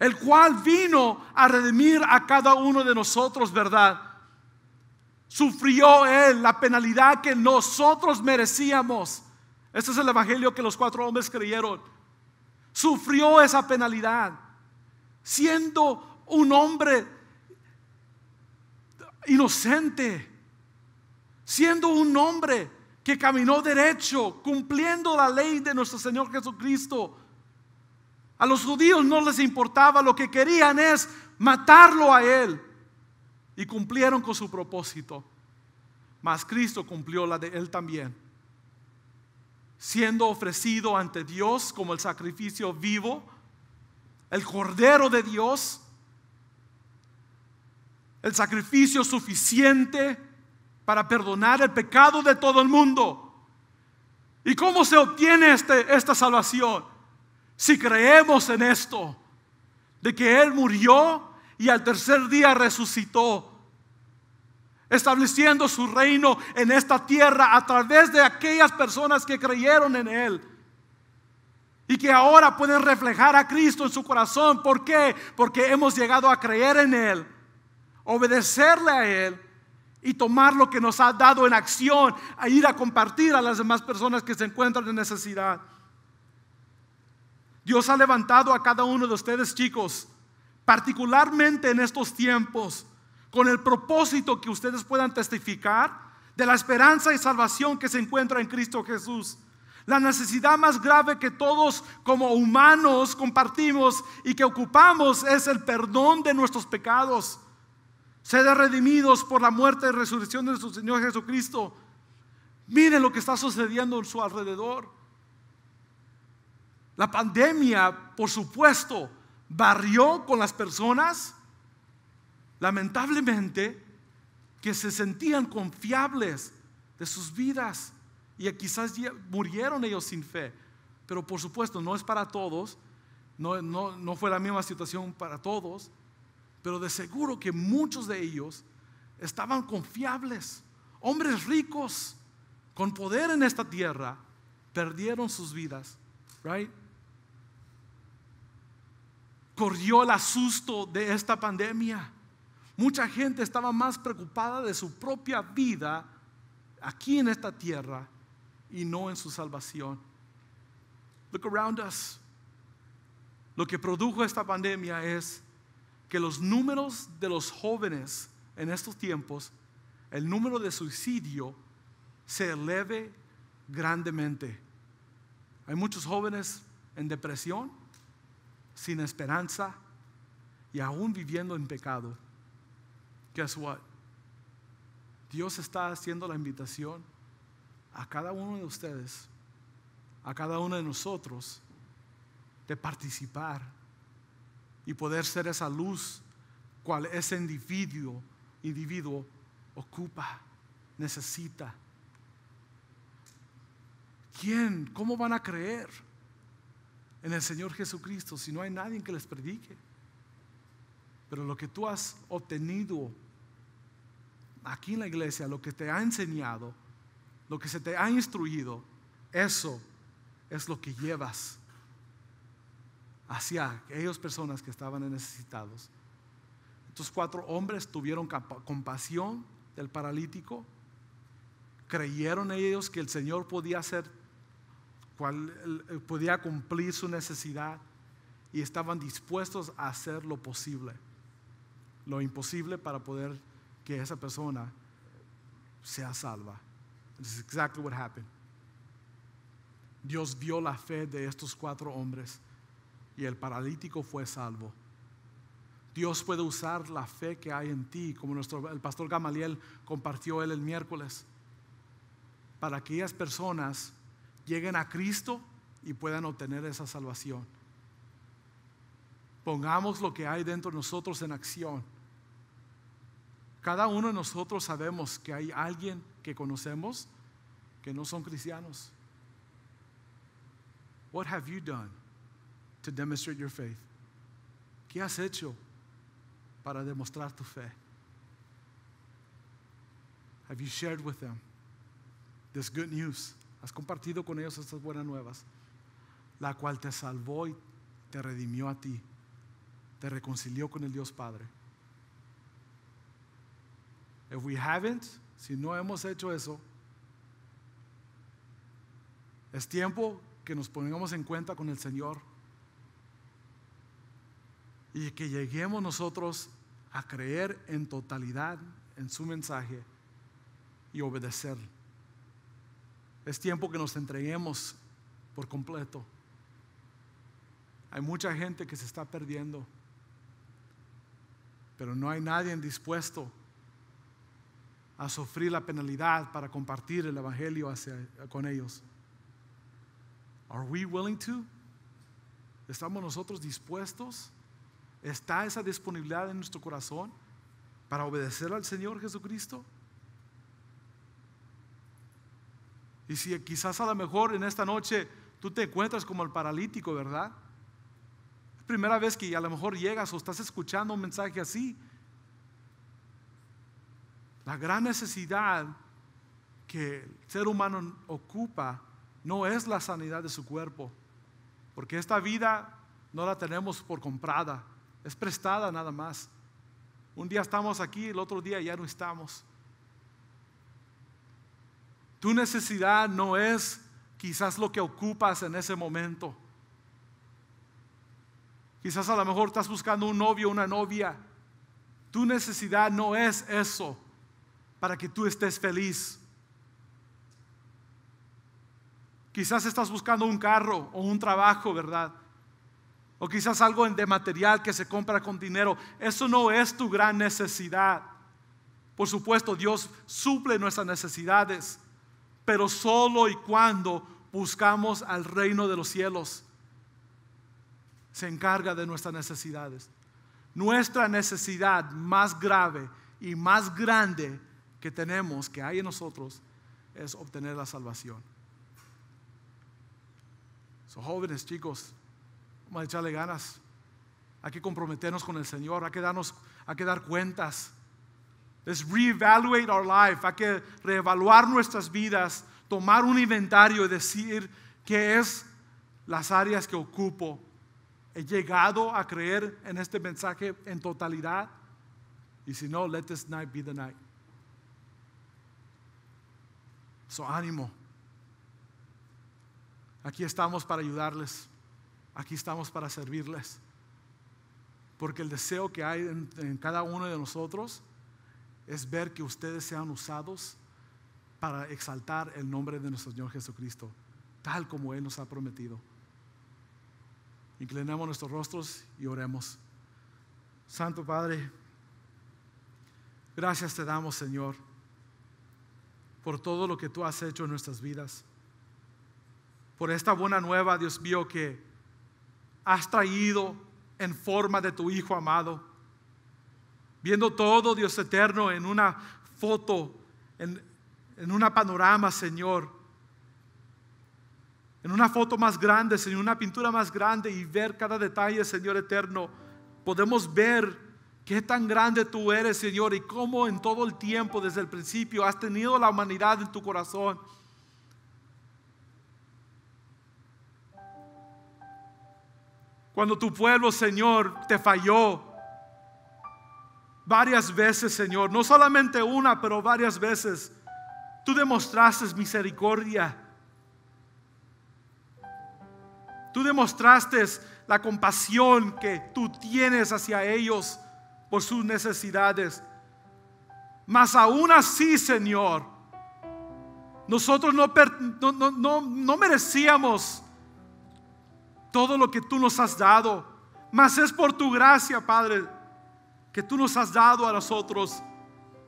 el cual vino a redimir a cada uno de nosotros, ¿verdad? Sufrió Él la penalidad que nosotros merecíamos. Este es el evangelio que los 4 hombres creyeron. Sufrió esa penalidad, siendo un hombre inocente, siendo un hombre que caminó derecho, cumpliendo la ley de nuestro Señor Jesucristo. A los judíos no les importaba, lo que querían es matarlo a Él, y cumplieron con su propósito. Mas Cristo cumplió la de Él también, siendo ofrecido ante Dios como el sacrificio vivo, el Cordero de Dios, el sacrificio suficiente para perdonar el pecado de todo el mundo. ¿Y cómo se obtiene esta salvación? Si creemos en esto, de que Él murió y al tercer día resucitó, estableciendo su reino en esta tierra a través de aquellas personas que creyeron en Él y que ahora pueden reflejar a Cristo en su corazón. ¿Por qué? Porque hemos llegado a creer en Él, obedecerle a Él y tomar lo que nos ha dado en acción, a ir a compartir a las demás personas que se encuentran en necesidad. Dios ha levantado a cada uno de ustedes, chicos, particularmente en estos tiempos, con el propósito que ustedes puedan testificar de la esperanza y salvación que se encuentra en Cristo Jesús. La necesidad más grave que todos como humanos compartimos y que ocupamos es el perdón de nuestros pecados, ser redimidos por la muerte y resurrección de nuestro Señor Jesucristo. Miren lo que está sucediendo en su alrededor. La pandemia, por supuesto, barrió con las personas, lamentablemente, que se sentían confiables de sus vidas, y quizás murieron ellos sin fe. Pero por supuesto no es para todos, no fue la misma situación para todos, pero de seguro que muchos de ellos estaban confiables. Hombres ricos con poder en esta tierra perdieron sus vidas, right? Corrió el asusto de esta pandemia. Mucha gente estaba más preocupada de su propia vida aquí en esta tierra y no en su salvación. Look around us. Lo que produjo esta pandemia es que los números de los jóvenes en estos tiempos, el número de suicidio se eleve grandemente. Hay muchos jóvenes en depresión, sin esperanza y aún viviendo en pecado, guess what? Dios está haciendo la invitación a cada uno de ustedes, a cada uno de nosotros, de participar y poder ser esa luz cual ese individuo ocupa, necesita. ¿Quién? ¿Cómo van a creer en el Señor Jesucristo si no hay nadie que les predique? Pero lo que tú has obtenido aquí en la iglesia, lo que te ha enseñado, lo que se te ha instruido, eso es lo que llevas hacia aquellas personas que estaban necesitados. Estos 4 hombres tuvieron compasión del paralítico, creyeron ellos que el Señor podía podía cumplir su necesidad y estaban dispuestos a hacer lo posible, lo imposible para poder que esa persona sea salva. This is exactly what happened. Dios vio la fe de estos 4 hombres y el paralítico fue salvo. Dios puede usar la fe que hay en ti, como el pastor Gamaliel compartió el miércoles, para que aquellas personas lleguen a Cristo y puedan obtener esa salvación. Pongamos lo que hay dentro de nosotros en acción. Cada uno de nosotros sabemos que hay alguien que conocemos que no son cristianos. What have you done to demonstrate your faith? ¿Qué has hecho para demostrar tu fe? Have you shared with them this good news? ¿Has compartido con ellos estas buenas nuevas? La cual te salvó y te redimió a ti, te reconcilió con el Dios Padre. If we haven't, si no hemos hecho eso, es tiempo que nos pongamos en cuenta con el Señor y que lleguemos nosotros a creer en totalidad en su mensaje y obedecer. Es tiempo que nos entreguemos por completo. Hay mucha gente que se está perdiendo, pero no hay nadie dispuesto a sufrir la penalidad para compartir el evangelio con ellos. Are we willing to? ¿Estamos nosotros dispuestos? ¿Está esa disponibilidad en nuestro corazón para obedecer al Señor Jesucristo? Y si quizás a lo mejor en esta noche tú te encuentras como el paralítico, ¿verdad? Es primera vez que a lo mejor llegas o estás escuchando un mensaje así. La gran necesidad que el ser humano ocupa no es la sanidad de su cuerpo, porque esta vida no la tenemos por comprada, es prestada nada más. Un día estamos aquí, el otro día ya no estamos. Tu necesidad no es quizás lo que ocupas en ese momento. Quizás a lo mejor estás buscando un novio o una novia. Tu necesidad no es eso para que tú estés feliz. Quizás estás buscando un carro o un trabajo, ¿verdad? O quizás algo de material que se compra con dinero. Eso no es tu gran necesidad. Por supuesto, Dios suple nuestras necesidades, pero solo y cuando buscamos al reino de los cielos. Se encarga de nuestras necesidades. Nuestra necesidad más grave y más grande que tenemos, que hay en nosotros, es obtener la salvación. So, jóvenes, chicos, vamos a echarle ganas. Hay que comprometernos con el Señor. Hay que dar cuentas. Let's reevaluate our life. Hay que reevaluar nuestras vidas, tomar un inventario y decir qué es las áreas que ocupo. He llegado a creer en este mensaje en totalidad, y si no, let this night be the night. So, ánimo. Aquí estamos para ayudarles. Aquí estamos para servirles. Porque el deseo que hay en cada uno de nosotros es ver que ustedes sean usados para exaltar el nombre de nuestro Señor Jesucristo, tal como Él nos ha prometido. Inclinemos nuestros rostros y oremos. Santo Padre, gracias te damos, Señor, por todo lo que tú has hecho en nuestras vidas. Por esta buena nueva, Dios mío, que has traído en forma de tu Hijo amado. Viendo todo, Dios eterno, en una foto, en una panorama, Señor. En una foto más grande, Señor, una pintura más grande, y ver cada detalle, Señor eterno. Podemos ver qué tan grande tú eres, Señor, y cómo en todo el tiempo, desde el principio, has tenido la humanidad en tu corazón. Cuando tu pueblo, Señor, te falló varias veces, Señor, no solamente una, pero varias veces, tú demostraste misericordia. Tú demostraste la compasión que tú tienes hacia ellos por sus necesidades. Mas aún así, Señor, nosotros no merecíamos todo lo que tú nos has dado, mas es por tu gracia, Padre, que tú nos has dado a nosotros,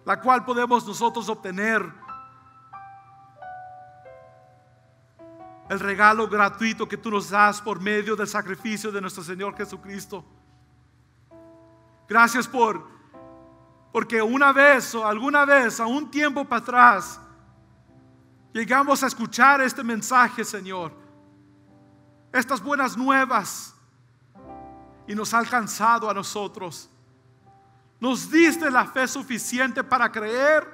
la cual podemos nosotros obtener el regalo gratuito que tú nos das por medio del sacrificio de nuestro Señor Jesucristo. Gracias porque una vez o alguna vez, a un tiempo para atrás, llegamos a escuchar este mensaje, Señor, estas buenas nuevas, y nos ha alcanzado a nosotros. Nos diste la fe suficiente para creer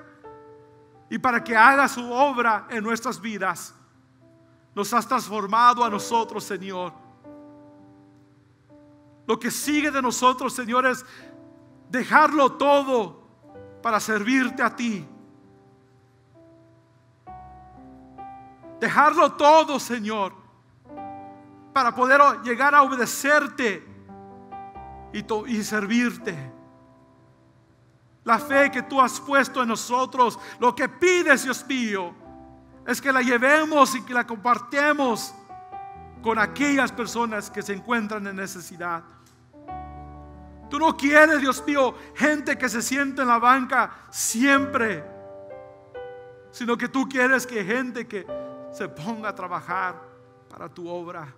y para que haga su obra en nuestras vidas. Nos has transformado a nosotros, Señor. Lo que sigue de nosotros, Señor, es dejarlo todo para servirte a ti. Dejarlo todo, Señor, para poder llegar a obedecerte y servirte. La fe que tú has puesto en nosotros, lo que pides, Dios mío, es que la llevemos y que la compartamos con aquellas personas que se encuentran en necesidad. Tú no quieres, Dios mío, gente que se siente en la banca siempre, sino que tú quieres que gente que se ponga a trabajar para tu obra.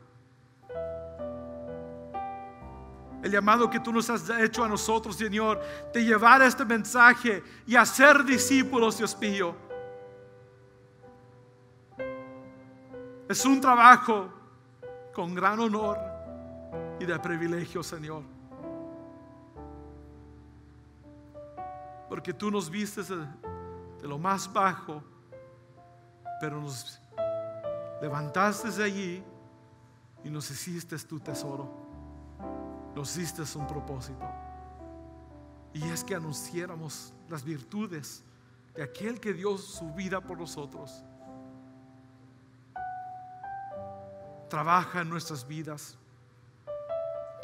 El llamado que tú nos has hecho a nosotros, Señor, de llevar este mensaje y hacer discípulos, Dios mío, es un trabajo con gran honor y de privilegio, Señor, porque tú nos vistes de lo más bajo, pero nos levantaste de allí y nos hiciste tu tesoro. Nos diste un propósito, y es que anunciáramos las virtudes de aquel que dio su vida por nosotros. Trabaja en nuestras vidas,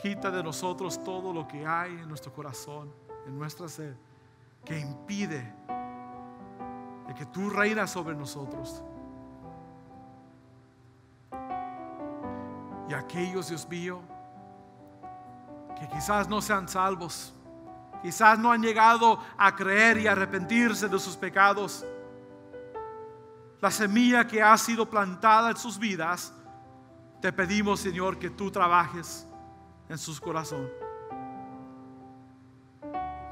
quita de nosotros todo lo que hay en nuestro corazón, en nuestra sed, que impide de que tú reinas sobre nosotros. Y aquellos, Dios mío, que quizás no sean salvos, quizás no han llegado a creer y arrepentirse de sus pecados, la semilla que ha sido plantada en sus vidas, te pedimos, Señor, que tú trabajes en sus corazones,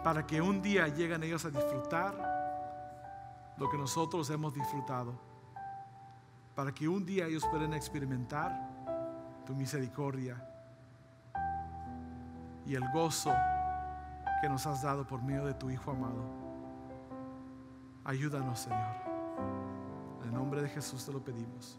para que un día lleguen ellos a disfrutar lo que nosotros hemos disfrutado, para que un día ellos puedan experimentar tu misericordia y el gozo que nos has dado por medio de tu Hijo amado. Ayúdanos, Señor. En el nombre de Jesús te lo pedimos.